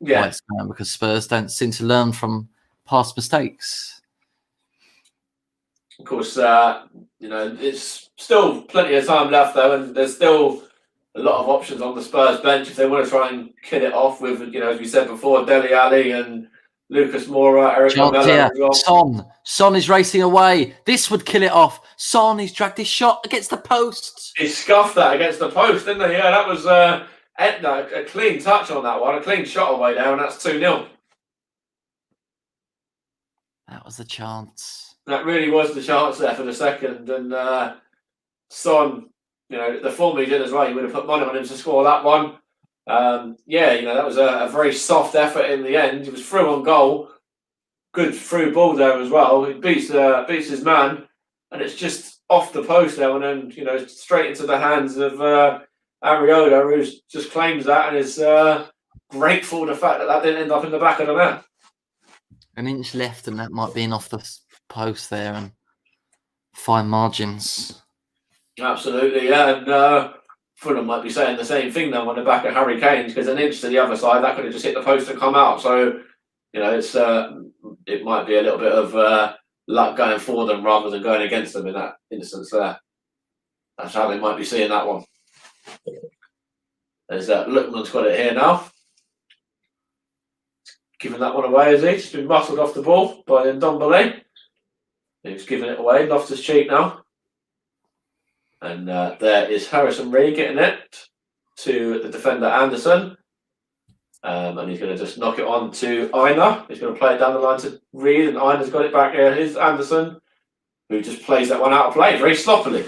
B: Yeah,
A: because Spurs don't seem to learn from past mistakes.
B: Of course, it's still plenty of time left though, and there's still a lot of options on the Spurs bench if they want to try and kill it off with, as we said before, Dele Alli and Lucas Moura, Eric Lamela as well.
A: Son is racing away. This would kill it off. Son, he's dragged his shot against the post.
B: He scuffed that against the post, didn't he? Yeah, that was a clean touch on that one, a clean shot away there, and that's 2-0.
A: That was the chance.
B: That really was the chance there for the second, and Son, the form he did as well, you would have put money on him to score that one. That was a very soft effort in the end. He was through on goal. Good through ball there as well. He beats his man, and it's just off the post there, and then straight into the hands of Areola, who just claims that and is grateful for the fact that didn't end up in the back of the net.
A: An inch left, and that might be off the post there, and fine margins.
B: Absolutely, yeah, and Fulham might be saying the same thing now on the back of Harry Kane, because an inch to the other side, that could have just hit the post and come out. So, it might be a little bit of luck going for them rather than going against them in that instance there. That's how they might be seeing that one. There's Lookman's got it here now. Giving that one away, is he? It's been muscled off the ball by Ndombele. He's giving it away. Loftus-Cheek now. And there is Harrison Reed getting it to the defender Anderson. And he's going to just knock it on to Aina. He's going to play it down the line to Reed, and Aina's got it back here. Here's Anderson, who just plays that one out of play very sloppily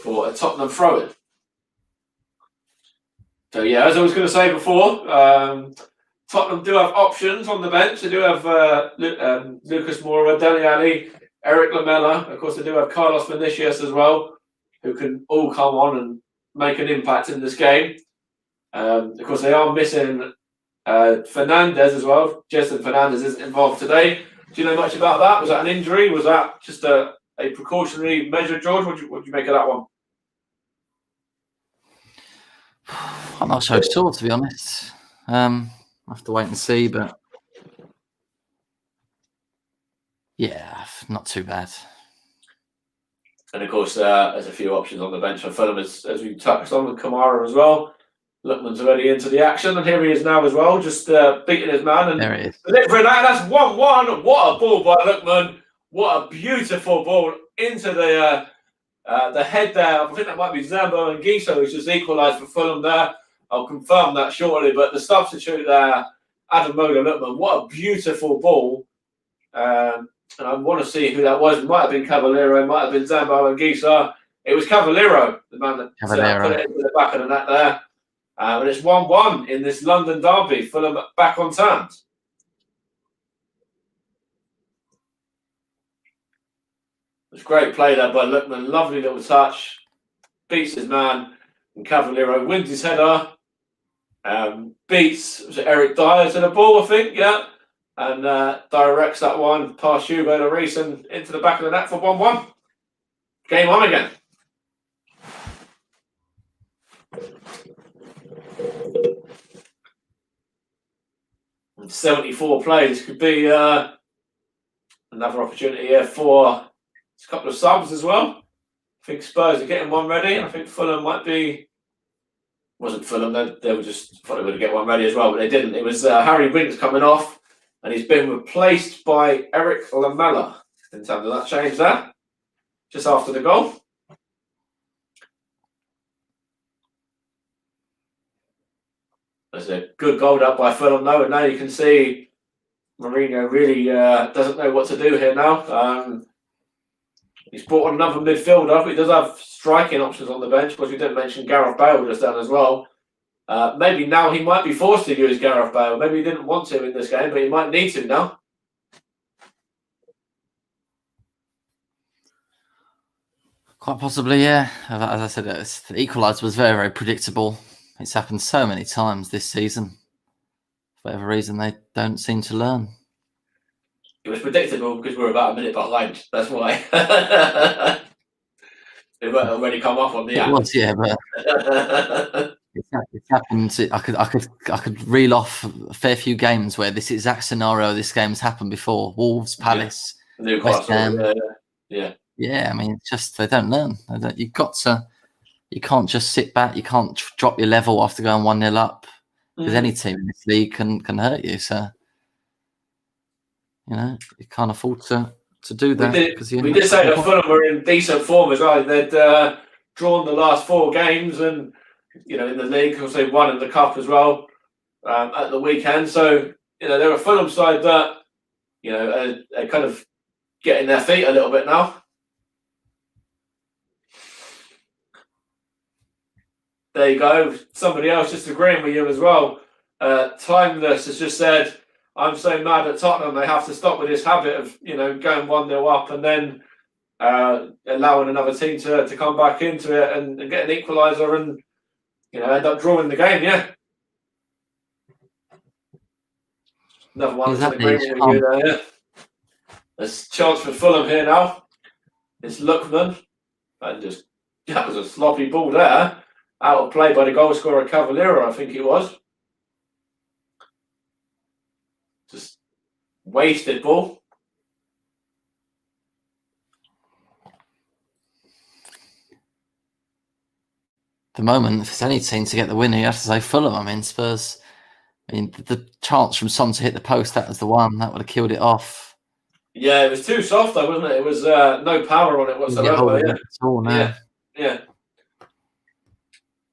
B: for a Tottenham throw-in. So, as I was going to say before, Tottenham do have options on the bench. They do have Lucas Moura, Dele Alli, Eric Lamela. Of course, they do have Carlos Vinicius as well, who can all come on and make an impact in this game. Of course, they are missing Fernandez as well. Jason Fernandez isn't involved today. Do you know much about that? Was that an injury? Was that just a precautionary measure, George? What do you make of that one?
A: I'm not so sure, to be honest. I'll have to wait and see, but yeah, not too bad.
B: And of course, there's a few options on the bench for Fulham, as we touched on with Kamara as well. Lookman's already into the action, and here he is now as well, just beating his man. And
A: there he is.
B: Delivering that, that's 1-1. What a ball by Lookman. What a beautiful ball into the head there. I think that might be Zambo and Giso, who's just equalised for Fulham there. I'll confirm that shortly, but the substitute there, Ademola Lookman, what a beautiful ball. And I want to see who that was. It might have been Cavallero, it might have been Zambo and Giso. It was Cavallero, the man that put it into the back of the net there. And it's 1-1 in this London derby. Fulham back on terms. It's great play there by Lookman. Lovely little touch. Beats his man. And Cavallero wins his header. Beats Eric Dyer to the ball, I think. Yeah. And directs that one past Hugo Lloris and into the back of the net for 1-1. Game on again. 74 plays could be another opportunity here for a couple of subs as well. I think Spurs are getting one ready. I think Fulham might be. Wasn't Fulham? They were just thought they were going to get one ready as well, but they didn't. It was Harry Winks coming off, and he's been replaced by Eric Lamela in terms of that change there, just after the goal. There's a good goal up by Fulham though, and now you can see Mourinho really doesn't know what to do here now. He's brought on another midfielder. He does have striking options on the bench, but we didn't mention Gareth Bale just then as well. Maybe now he might be forced to use Gareth Bale. Maybe he didn't want to in this game, but he might need to now.
A: Quite possibly, yeah. As I said, the equaliser was very, very predictable. It's happened so many times this season. For whatever reason, they don't seem to learn.
B: It was predictable because we're about a minute behind. That's why. It won't already come up on the app.
A: It was, yeah, but it's happened. I could reel off a fair few games where this exact scenario, this game's happened before. Wolves, Palace,
B: Newcastle,
A: West Ham.
B: Yeah.
A: Yeah, I mean, it's just they don't learn. You've got to you can't just sit back. You can't drop your level after going 1-0 up, because any team in this league can hurt you. So you can't afford to do that.
B: We did say that Fulham were in decent form as well. They'd drawn the last 4 games, and in the league, because they won in the cup as well at the weekend. So they're a Fulham side that are kind of getting their feet a little bit now. There you go. Somebody else just agreeing with you as well. Timeless has just said, I'm so mad at Tottenham, they have to stop with this habit of going 1-0 up and then allowing another team to come back into it and get an equaliser and end up drawing the game. Yeah, another one that's agreeing with you there. Yeah. There's a chance for Fulham here now. It's Lookman, and that was a sloppy ball there, out of play by the goal scorer Cavallero, I think it was. Just wasted ball.
A: The moment, if there's any team to get the winner, you have to say Fulham. I mean, Spurs. I mean, the chance from Son to hit the post, that was the one that would have killed it off.
B: Yeah, it was too soft though, wasn't it? It was no power on it whatsoever. Yeah.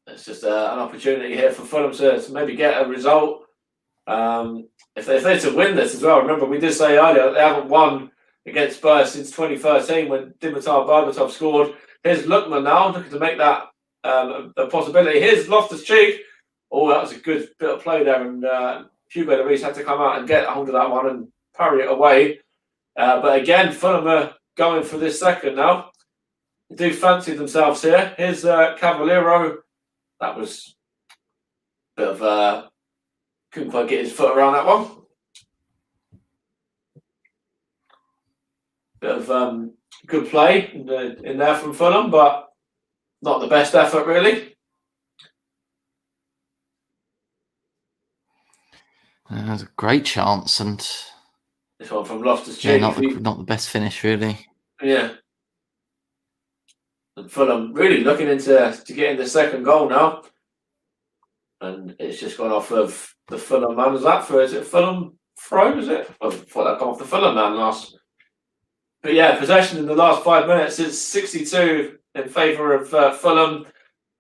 B: It's just an opportunity here for Fulham to maybe get a result. If they're to win this as well, remember we did say earlier they haven't won against Spurs since 2013 when Dimitar Berbatov scored. Here's Lookman now looking to make that a possibility. Here's Loftus-Cheek. Oh, that was a good bit of play there, and Hugo Lloris had to come out and get hold of that one and parry it away. But again, Fulham are going for this second now. They do fancy themselves here. Here's Cavallero. That was a bit of couldn't quite get his foot around that one. Bit of good play in there from Fulham, but not the best effort really.
A: There's a great chance, and
B: this one from Loftus-Cheek.
A: Not the best finish really.
B: Yeah. And Fulham really looking to getting the second goal now. And it's just gone off of the Fulham man. Is it Fulham throw? Is it? I thought that come off the Fulham man last. But yeah, possession in the last 5 minutes is 62 in favour of Fulham,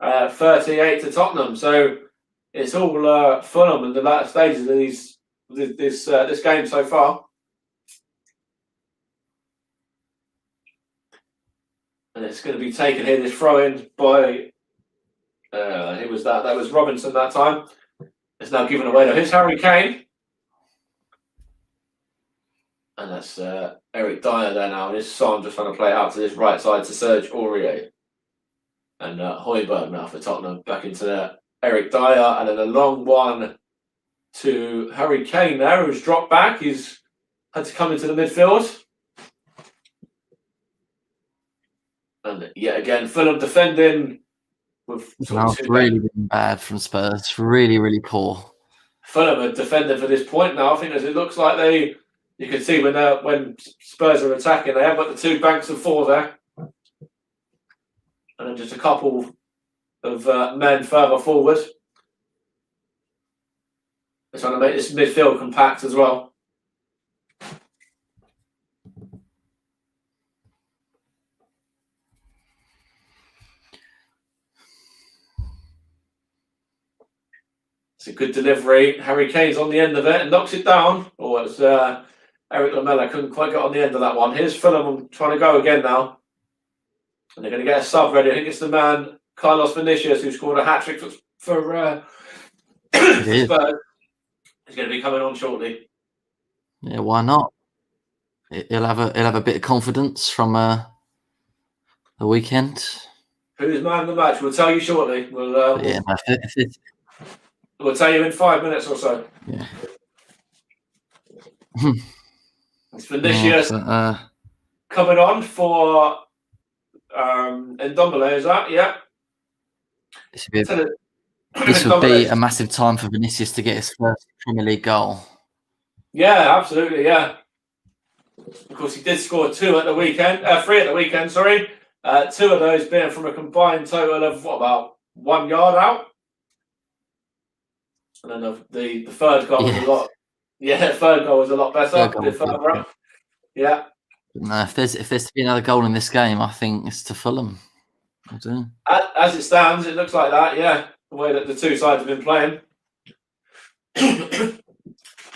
B: 38 to Tottenham. So it's all Fulham in the latter stages of this game so far. And it's going to be taken here, this throw in by it was that was Robinson that time. It's now given away though. Here's Harry Kane. And that's Eric Dyer there now. And his Son just trying to play it out to this right side to Serge Aurier. And Højbjerg now for Tottenham back into there. Eric Dyer, and then a long one to Harry Kane there, who's dropped back. He's had to come into the midfield. And yet again, Fulham defending with
A: really been bad from Spurs. Really, really poor.
B: Fulham are defending for this point now. I think as it looks like you can see when Spurs are attacking, they have got the 2 banks of 4 there. And then just a couple of men further forward. They're trying to make this midfield compact as well. It's a good delivery. Harry Kane's on the end of it and knocks it down. Oh, it's Eric Lamela couldn't quite get on the end of that one. Here's Fulham trying to go again now. And they're going to get a sub ready. I think it's the man, Carlos Vinicius, who scored a hat-trick for Spurs. He's going to be coming on shortly.
A: Yeah, why not? He'll have a bit of confidence from the weekend.
B: Who's man of the match? We'll tell you shortly. We'll tell you in 5 minutes or so.
A: Yeah.
B: It's Vinicius coming on for Ndombele, is that? Yeah.
A: This would be a massive time for Vinicius to get his first Premier League goal.
B: Yeah, absolutely, yeah. Of course, he did score 2 at the weekend, 3 at the weekend, sorry. 2 of those being from a combined total of, about 1 yard out. And then the third goal was a lot. Yeah, the third goal was a lot better. A bit further up. Yeah.
A: No, if there's to be another goal in this game, I think it's to Fulham. I do.
B: As it stands, it looks like that. Yeah, the way that the 2 sides have been playing.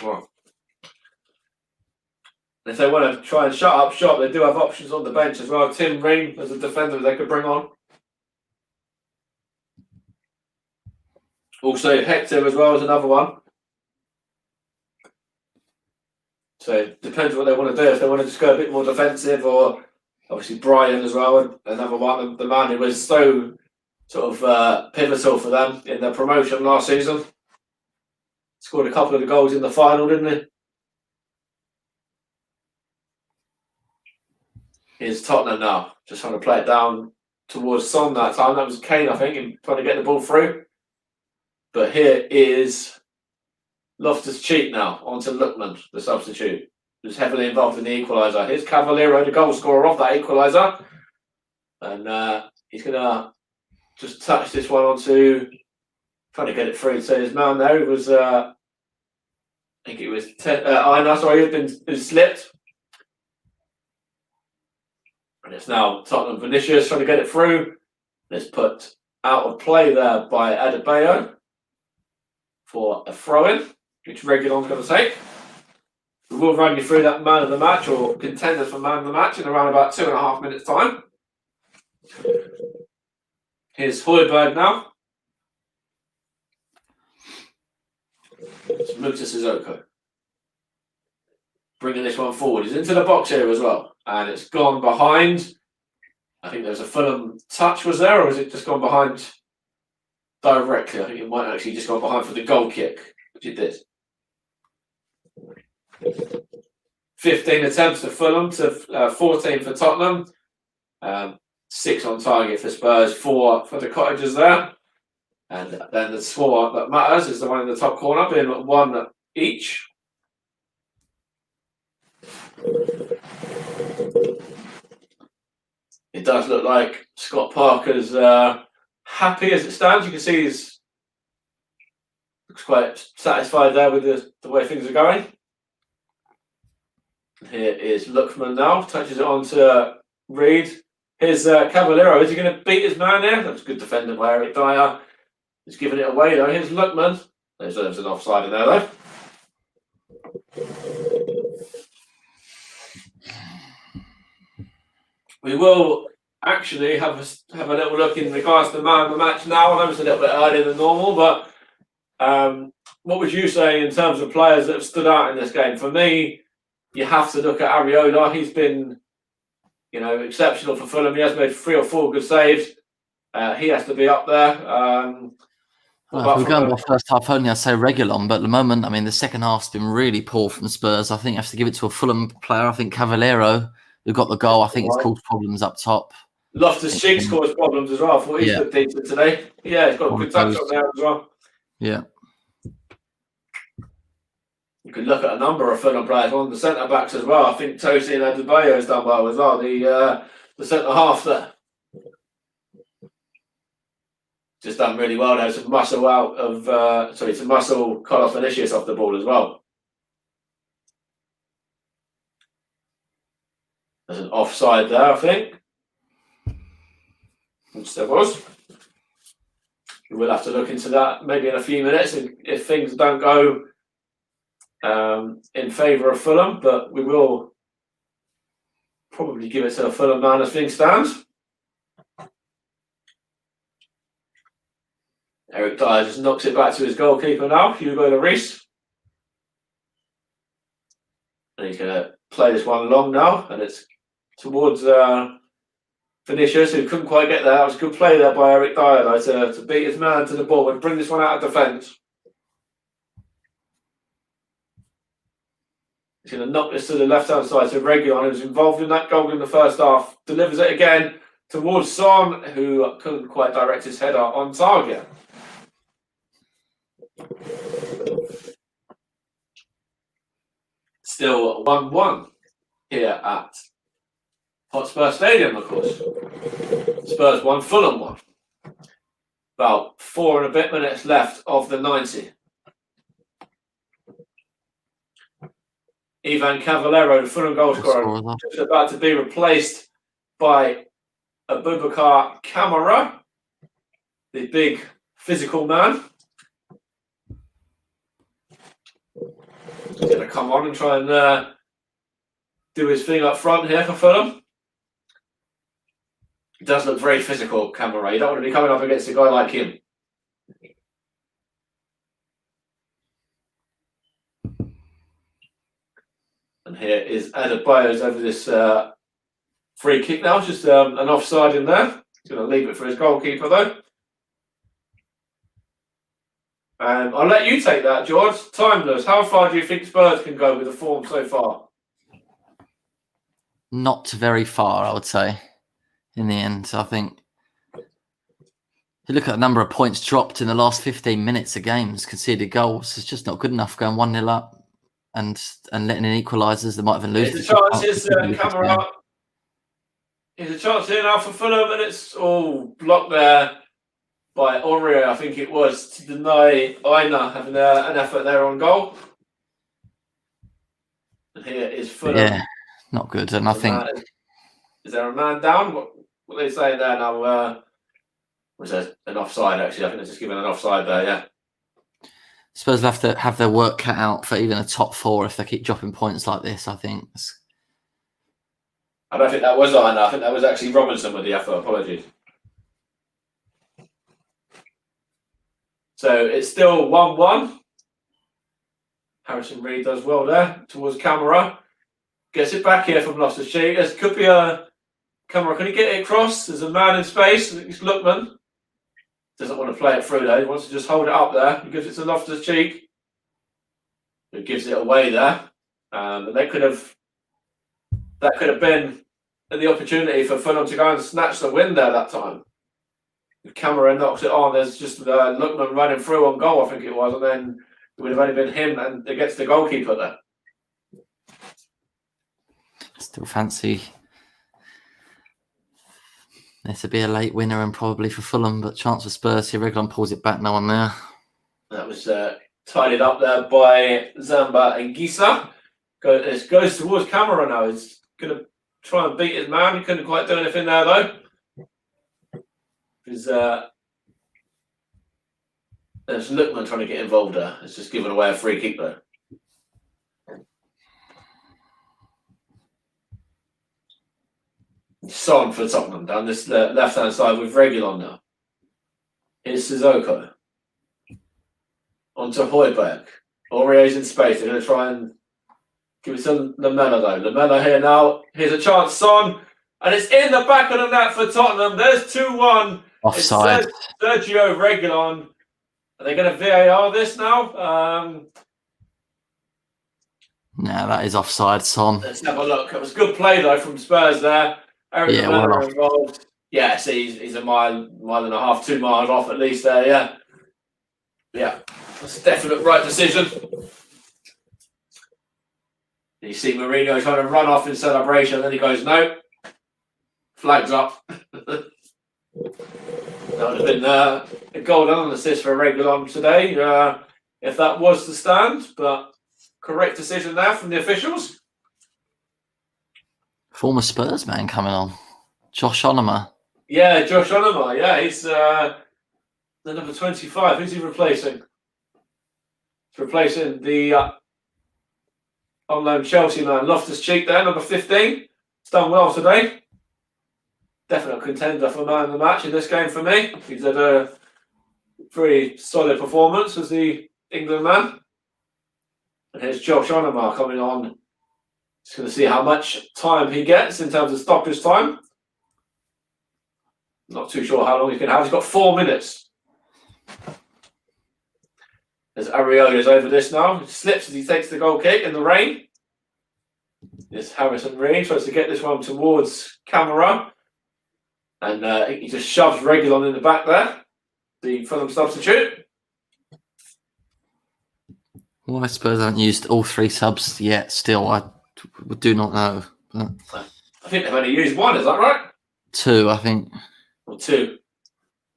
B: Well, if they want to try and shut up shop, they do have options on the bench as well. Tim Ring as a defender they could bring on. Also, Hector as well as another one. So it depends what they want to do. If they want to just go a bit more defensive, or obviously Brian as well, another one, the man who was so sort of pivotal for them in their promotion last season. Scored a couple of the goals in the final, didn't he? Here's Tottenham now, just trying to play it down towards Son that time. That was Kane, I think, and trying to get the ball through. But here is Loftus-Cheek now, onto Lookman, the substitute, who's heavily involved in the equaliser. Here's Cavallero, the goal scorer of that equaliser. And he's going to just touch this one onto, trying to get it through. So his man there was, I think it was who's slipped. And it's now Tottenham Vinicius trying to get it through. It's put out of play there by Adebayo for a throw-in, which Reguilon's going to take. We will run you through that man of the match, or contenders for man of the match, in around about 2.5 minutes' time. Here's Hotspur now. It's Lucas Sissoko. Bringing this one forward. He's into the box here as well. And it's gone behind. I think there's a Fulham touch, was there? Or was it just gone behind directly? I think it might actually just gone behind for the goal kick, which it did. 15 attempts for Fulham to 14 for Tottenham. 6 on target for Spurs, 4 for the Cottagers there. And then the score that matters is the one in the top corner, being 1 each. It does look like Scott Parker's happy as it stands. You can see he's looks quite satisfied there with the way things are going. Here is Lookman now, touches it on to Reed. Here's Cavallero. Is he going to beat his man there? That was good defending by Eric Dyer. He's giving it away though. Here's Lookman. There's an offside in there though. We will actually have a little look in regards to the man of the match now. I know it's a little bit earlier than normal, but what would you say in terms of players that have stood out in this game? For me, you have to look at Areola. He's been, exceptional for Fulham. He has made 3 or 4 good saves. He has to be up there.
A: If we're going by first half only, I'd say Reguilon, but at the moment, the second half's been really poor from Spurs. I think you have to give it to a Fulham player. I think Cavallero, who got the goal, I think it's caused problems up top.
B: Loftus-Cheek caused problems as well. I thought he's looked decent today. Yeah, he's got a good touch on there as well.
A: Yeah.
B: You could look at a number of Fulham players on the centre backs as well. I think Tosi and Adebayo has done well as well. The centre half there just done really well. There's some muscle out of some muscle cut off Vinicius off the ball as well. There's an offside there, I think. Which there was. We will have to look into that maybe in a few minutes if things don't go in favour of Fulham, but we will probably give it to a Fulham man as things stands. Eric Dyer just knocks it back to his goalkeeper now, Hugo Lloris. And he's going to play this one long now, and it's towards Vinicius, who couldn't quite get there. That was a good play there by Eric Dyer, though, to beat his man to the ball and bring this one out of defence. He's going to knock this to the left-hand side to Reguilon, who was involved in that goal in the first half. Delivers it again towards Son, who couldn't quite direct his header on target. Still 1-1 here at Hotspur Stadium, of course. Spurs won, Fulham won. About 4 and a bit minutes left of the 90. Ivan Cavallero, the Fulham goal scorer, just about to be replaced by Abubakar Kamara, the big physical man. He's going to come on and try and do his thing up front here for Fulham. He does look very physical, Kamara. You don't want to be coming up against a guy like him. And here is Adebayo's over this free kick now. It's just an offside in there. He's going to leave it for his goalkeeper, though. I'll let you take that, George. Timeless. How far do you think Spurs can go with the form so far?
A: Not very far, I would say, in the end. I think you look at the number of points dropped in the last 15 minutes of games, conceded goals. It's just not good enough going 1-0 up and letting in equalisers. They might even lose.
B: There's a chance There's a chance here now for Fulham, and it's all blocked there by Aurier, I think it was, to deny Aina having an effort there on goal. And here is Fulham.
A: Yeah, not good. And I think...
B: Is there a man down? What are they saying there now? Was there an offside, actually? I think they're just giving an offside there, yeah.
A: Spurs have to have their work cut out for even a top 4 if they keep dropping points like this, I think.
B: I don't think that was Aina. I think that was actually Robinson with the effort. Apologies. So it's still 1-1. Harrison Reed does well there towards Kamara. Gets it back here from Loftus-Cheek. This could be a Kamara. Can he get it across? There's a man in space. It's Lookman. Doesn't want to play it through though. He wants to just hold it up there. He gives it to Loftus-Cheek. Who gives it away there. And that could have been the opportunity for Fulham to go and snatch the win there that time. If Kamara knocks it on, there's just Lookman running through on goal, I think it was, and then it would have only been him and against the goalkeeper there.
A: Still fancy there to be a late winner and probably for Fulham, but chance for Spurs here. Reguilon pulls it back, no one there.
B: That was tidied up there by Zamba and Gisa. It goes towards Kamara now. He's going to try and beat his man. He couldn't quite do anything there though. There's Lookman trying to get involved there. It's just giving away a free kick though. Son for Tottenham down this left-hand side with Reguilon now. Here's Sissoko. Onto Højbjerg. Aurier's in space. They're going to try and give it to Lamela though. Lamela here now. Here's a chance, Son. And it's in the back of the net for Tottenham. There's 2-1.
A: Offside.
B: It's Sergio Reguilon. Are they going to VAR this now?
A: No, that is offside, Son.
B: Let's have a look. It was good play though from Spurs there. Eric Lamela involved. Yeah, see, he's a mile and a half, 2 miles off at least there. Yeah, yeah, that's a definite right decision. You see Mourinho trying to run off in celebration, and then he goes, no, flags up. That would have been a goal and an assist for Reguilon today, if that was the stand, but correct decision there from the officials.
A: Former Spurs man coming on. Josh Onoma.
B: Yeah, Josh Onoma. Yeah, he's the number 25. Who's he replacing? He's replacing the on-loan Chelsea man, Loftus-Cheek there, number 15. He's done well today. Definite contender for man of the match in this game for me. He's had a very solid performance as the England man. And here's Josh Onoma coming on. Just going to see how much time he gets in terms of stoppage time. Not too sure how long he can have. He's got 4 minutes. As Areola's over this now. He slips as he takes the goal kick in the rain. This Harrison Reed tries to get this one towards Kamara. And he just shoves Reguilon in the back there. The Fulham substitute.
A: Why Spurs haven't used all 3 subs yet still, I do not know. But...
B: I I think they've only used one, is that right?
A: 2, I think.
B: Or 2.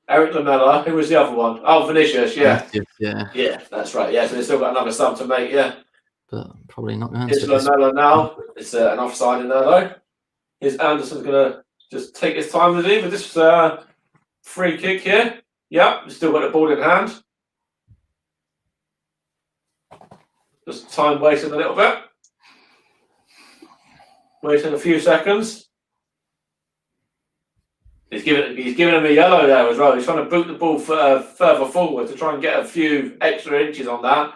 B: Eric Lamela, who was the other one? Oh, Vinicius, yeah.
A: Yeah.
B: Yeah, that's right. Yeah, so they've still got another sub to make, yeah.
A: But probably not going
B: It's
A: to.
B: Lamela now. It's an offside in there, though. Here's Anderson's going to just take his time with it with this free kick here. Yeah, still got the ball in hand. Just time wasting a little bit. Waiting a few seconds. He's giving him a yellow there as well. He's trying to boot the ball further forward to try and get a few extra inches on that.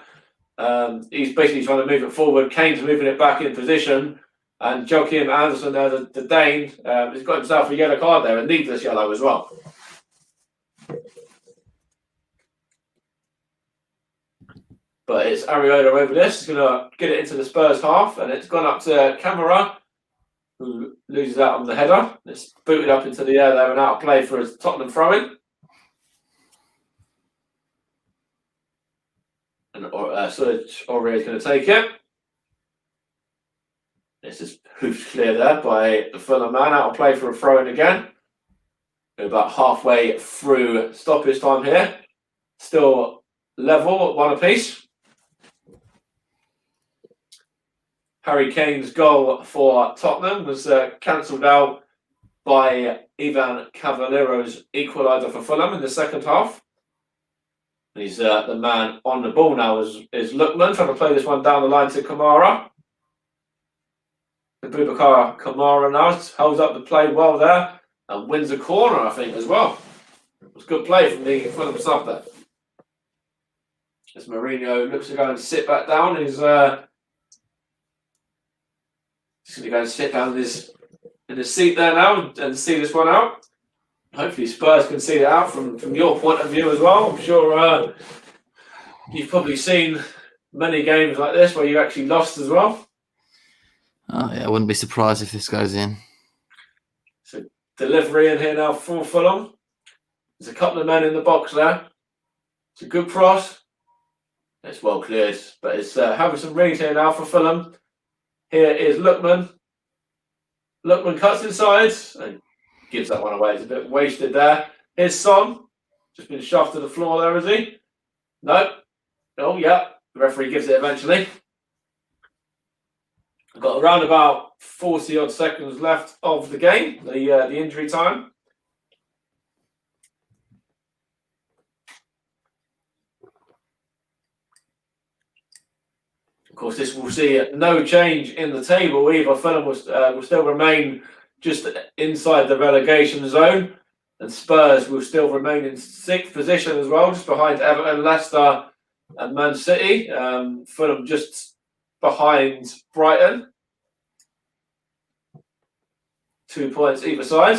B: He's basically trying to move it forward. Kane's moving it back in position. And Joachim Anderson there, the Dane, he's got himself a yellow card there, a needless yellow as well. But it's Areola over this. He's going to get it into the Spurs half, and it's gone up to Camara, who loses out on the header. It's booted up into the air there and out of play for a Tottenham throw-in. And Aurier is going to take it. This is hoofed clear there by the Fulham man, out of play for a throw-in again. We're about halfway through stoppage time here. Still level at 1 apiece. Harry Kane's goal for Tottenham was cancelled out by Ivan Cavaliero's equaliser for Fulham in the second half. He's the man on the ball now is Lookman, trying to play this one down the line to Kamara. Boubacar Kamara now holds up the play well there and wins a corner, I think, as well. It was good play from the Fulham sub there. As Mourinho looks to go and sit back down, he's just going to go and sit down in his seat there now and see this one out. Hopefully Spurs can see it out from your point of view as well. I'm sure you've probably seen many games like this where you actually lost as well.
A: Oh yeah, I wouldn't be surprised if this goes in.
B: So delivery in here now for Fulham. There's a couple of men in the box there. It's a good cross. It's well cleared, but it's having some read here now for Fulham. Here is Lookman. Lookman cuts inside and gives that one away. It's a bit wasted there. Here's Son. Just been shoved to the floor there, is he? No. Oh, yeah. The referee gives it eventually. We've got around about 40 odd seconds left of the game, the injury time. Of course, this will see no change in the table either. Fulham will still remain just inside the relegation zone, and Spurs will still remain in 6th position as well, just behind Everton, Leicester, and Man City. Fulham just behind Brighton. 2 points either side.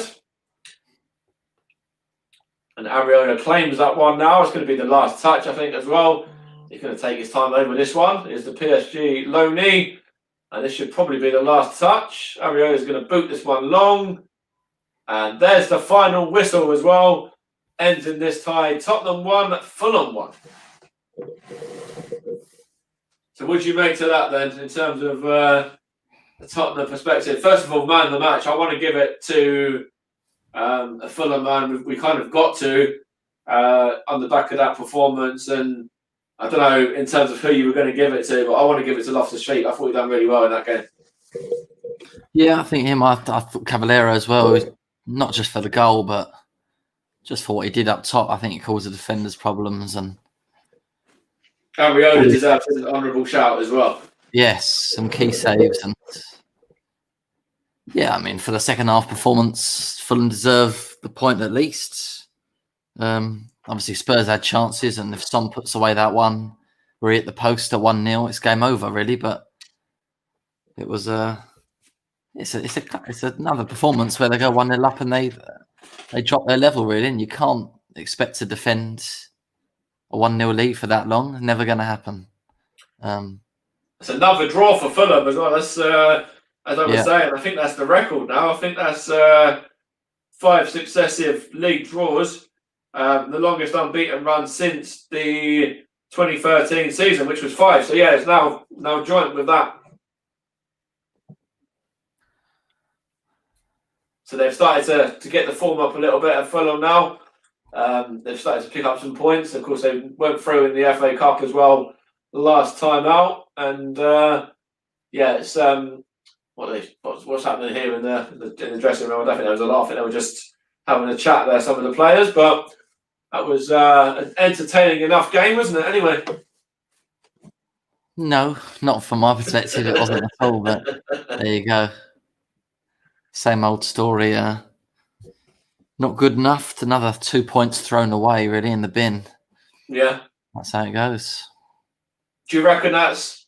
B: And Areola claims that one now. It's going to be the last touch, I think, as well. He's going to take his time over this one. Is the PSG loanee. And this should probably be the last touch. Areola is going to boot this one long. And there's the final whistle as well. Ends in this tie. Tottenham 1, Fulham 1. So what do you make to that then, in terms of the Tottenham perspective? First of all, man of the match, I want to give it to a Fulham man. We kind of got to on the back of that performance, and I don't know in terms of who you were going to give it to, but I want to give it to Loftus-Cheek. I thought he done really well in that game.
A: Yeah, I think him. I thought Cavaliero as well. Not just for the goal, but just for what he did up top. I think he caused the defenders problems, and
B: Areola deserves an honourable shout as well.
A: Yes, some key saves, and yeah, I mean, for the second half performance, Fulham deserve the point at least. Obviously, Spurs had chances, and if Son puts away that one, we're at the post at 1-0. It's game over, really. But it was it's another performance where they go 1-0 up and they drop their level, really, and you can't expect to defend a 1-0 lead for that long. Never going to happen.
B: It's another draw for Fulham as well. That's as I was saying. I think that's the record now. I think that's 5 successive league draws. The longest unbeaten run since the 2013 season, which was 5. So yeah, it's now joint with that. So they've started to get the form up a little bit at Fulham now. They've started to pick up some points. Of course, they went through in the FA Cup as well the last time out. And it's what's happening here in the dressing room. I don't think there was a lot. I think they were just having a chat there, some of the players. But that was an entertaining enough game, wasn't it? Anyway.
A: No, not from my perspective. It wasn't at all. But there you go. Same old story. Not good enough. Another 2 points thrown away, really, in the bin.
B: Yeah.
A: That's how it goes.
B: Do you reckon that's,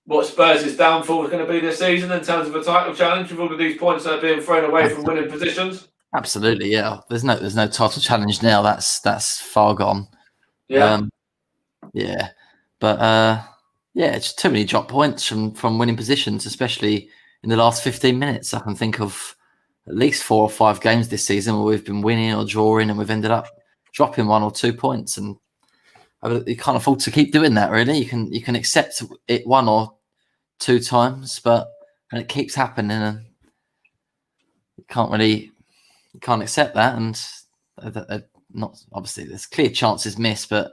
B: what Spurs' downfall is going to be this season in terms of a title challenge with all of these points that are being thrown away from winning positions?
A: Absolutely, yeah. There's no title challenge now. That's far gone.
B: Yeah.
A: Yeah. But it's too many drop points from winning positions, especially in the last 15 minutes. I can think of at least 4 or 5 games this season where we've been winning or drawing and we've ended up dropping 1 or 2 points, and you can't afford to keep doing that. Really, you can accept it 1 or 2 times, but when it keeps happening, and you can't accept that. And not obviously there's clear chances missed, but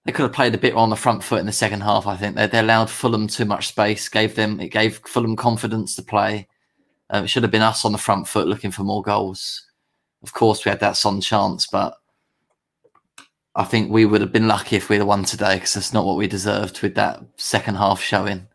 A: they could have played a bit on the front foot in the second half. I think they allowed Fulham too much space. It gave Fulham confidence to play. It should have been us on the front foot looking for more goals. Of course, we had that Son chance, but I think we would have been lucky if we'd have won today, because that's not what we deserved with that second half showing.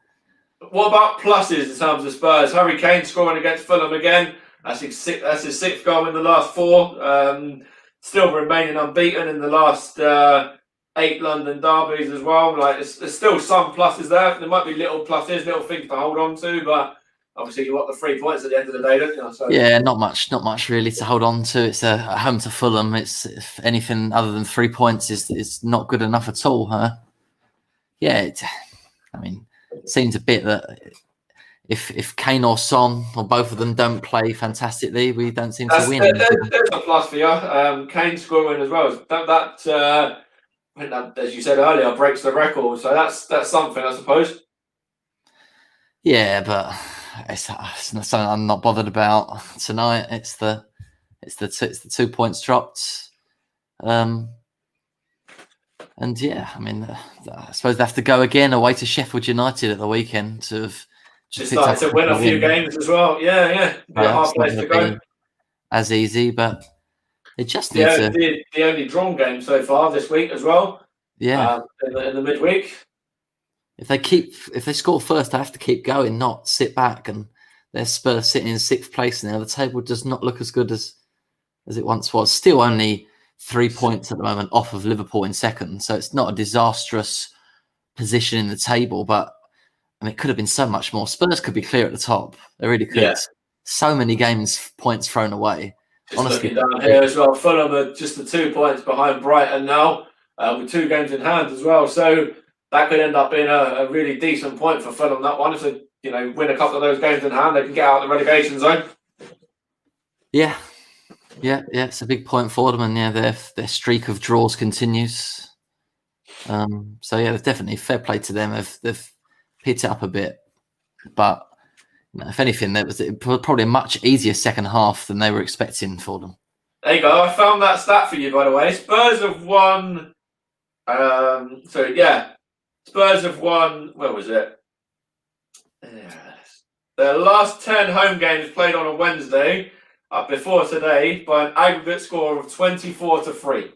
B: What about pluses in terms of Spurs? Harry Kane scoring against Fulham again. That's his 6th goal in the last 4. Still remaining unbeaten in the last 8 London derbies as well. Like, there's still some pluses there. There might be little pluses, little things to hold on to, but obviously you want the 3 points at the end of the day, don't you? So.
A: Yeah, not much really to hold on to. It's a home to Fulham. It's, if anything other than 3 points is not good enough at all, huh? Yeah, it seems a bit that if Kane or Son or both of them don't play fantastically, we don't seem to win.
B: There's a plus for you. Kane scoring as well. That I think that, as you said earlier, breaks the record. So that's something, I suppose.
A: Yeah, but it's not something I'm not bothered about tonight. It's the 2 points dropped. And yeah, I suppose they have to go again away to Sheffield United at the weekend to have
B: just started to win a few games as well. Yeah. A hard place to go.
A: As easy, but they just need
B: to. The only drawn game so far this week as well.
A: Yeah.
B: In the midweek.
A: If they score first, they have to keep going, not sit back. And their Spurs sitting in 6th place now. The table does not look as good as it once was. Still only 3 points at the moment off of Liverpool in 2nd, so it's not a disastrous position in the table. But it could have been so much more. Spurs could be clear at the top. They really could. Yeah. So many points thrown away.
B: Just honestly, looking down here as well, Fulham are just the 2 points behind Brighton now, with 2 games in hand as well. So that could end up being a really decent point for Fulham. That one, if they win a couple of those games in hand, they can get out of the relegation zone.
A: Yeah, it's a big point for them, and their streak of draws continues. So yeah, definitely fair play to them. They've picked it up a bit, but if anything, that was probably a much easier second half than they were expecting for them.
B: There you go. I found that stat for you, by the way. Spurs have won. Spurs have won. Where was it? Their last 10 home games played on a Wednesday, before today, by an aggregate score of 24-3.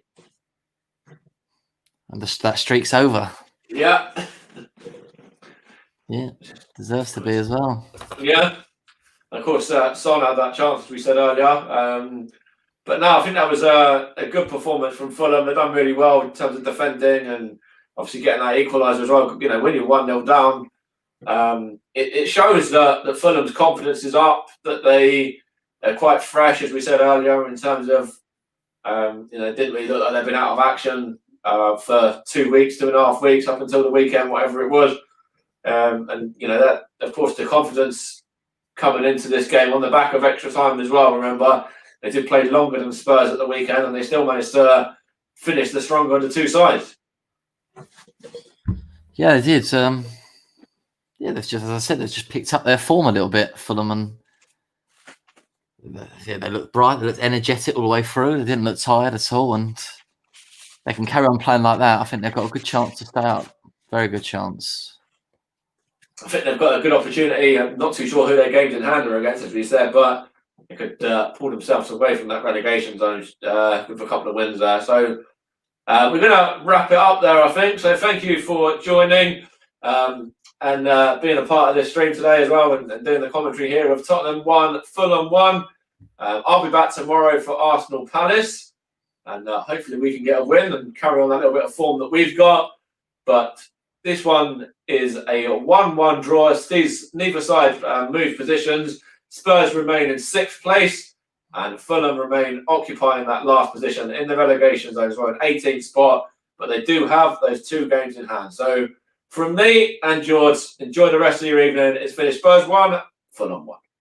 A: And that streak's over.
B: Yeah.
A: Yeah, deserves to be as well.
B: Yeah. Of course, Son had that chance, as we said earlier. But no, I think that was a good performance from Fulham. They've done really well in terms of defending and obviously getting that equaliser as well. When you're 1-0 down, it shows that Fulham's confidence is up, that they're quite fresh, as we said earlier, in terms of, it didn't really look like they've been out of action for 2.5 weeks, up until the weekend, whatever it was. That, of course, the confidence coming into this game on the back of extra time as well. Remember, they did play longer than Spurs at the weekend, and they still managed to finish the stronger of the 2 sides.
A: Yeah, they did. They've just, as I said, they've just picked up their form a little bit, Fulham, and Yeah, they looked bright, they looked energetic all the way through. They didn't look tired at all, and they can carry on playing like that. I think they've got a good chance to stay up. Very good chance.
B: I think they've got a good opportunity. I'm not too sure who their games in hand are against, as we said, but they could pull themselves away from that relegation zone with a couple of wins there. So we're going to wrap it up there, I think. So thank you for joining and being a part of this stream today as well, and doing the commentary here of Tottenham 1, Fulham 1. I'll be back tomorrow for Arsenal Palace, and hopefully we can get a win and carry on that little bit of form that we've got. But this one is a 1-1 draw. Neither side move positions. Spurs remain in 6th place, and Fulham remain occupying that last position in the relegation zone as well, an 18th spot. But they do have those 2 games in hand. So from me and George, enjoy the rest of your evening. It's finished Spurs 1, Fulham 1.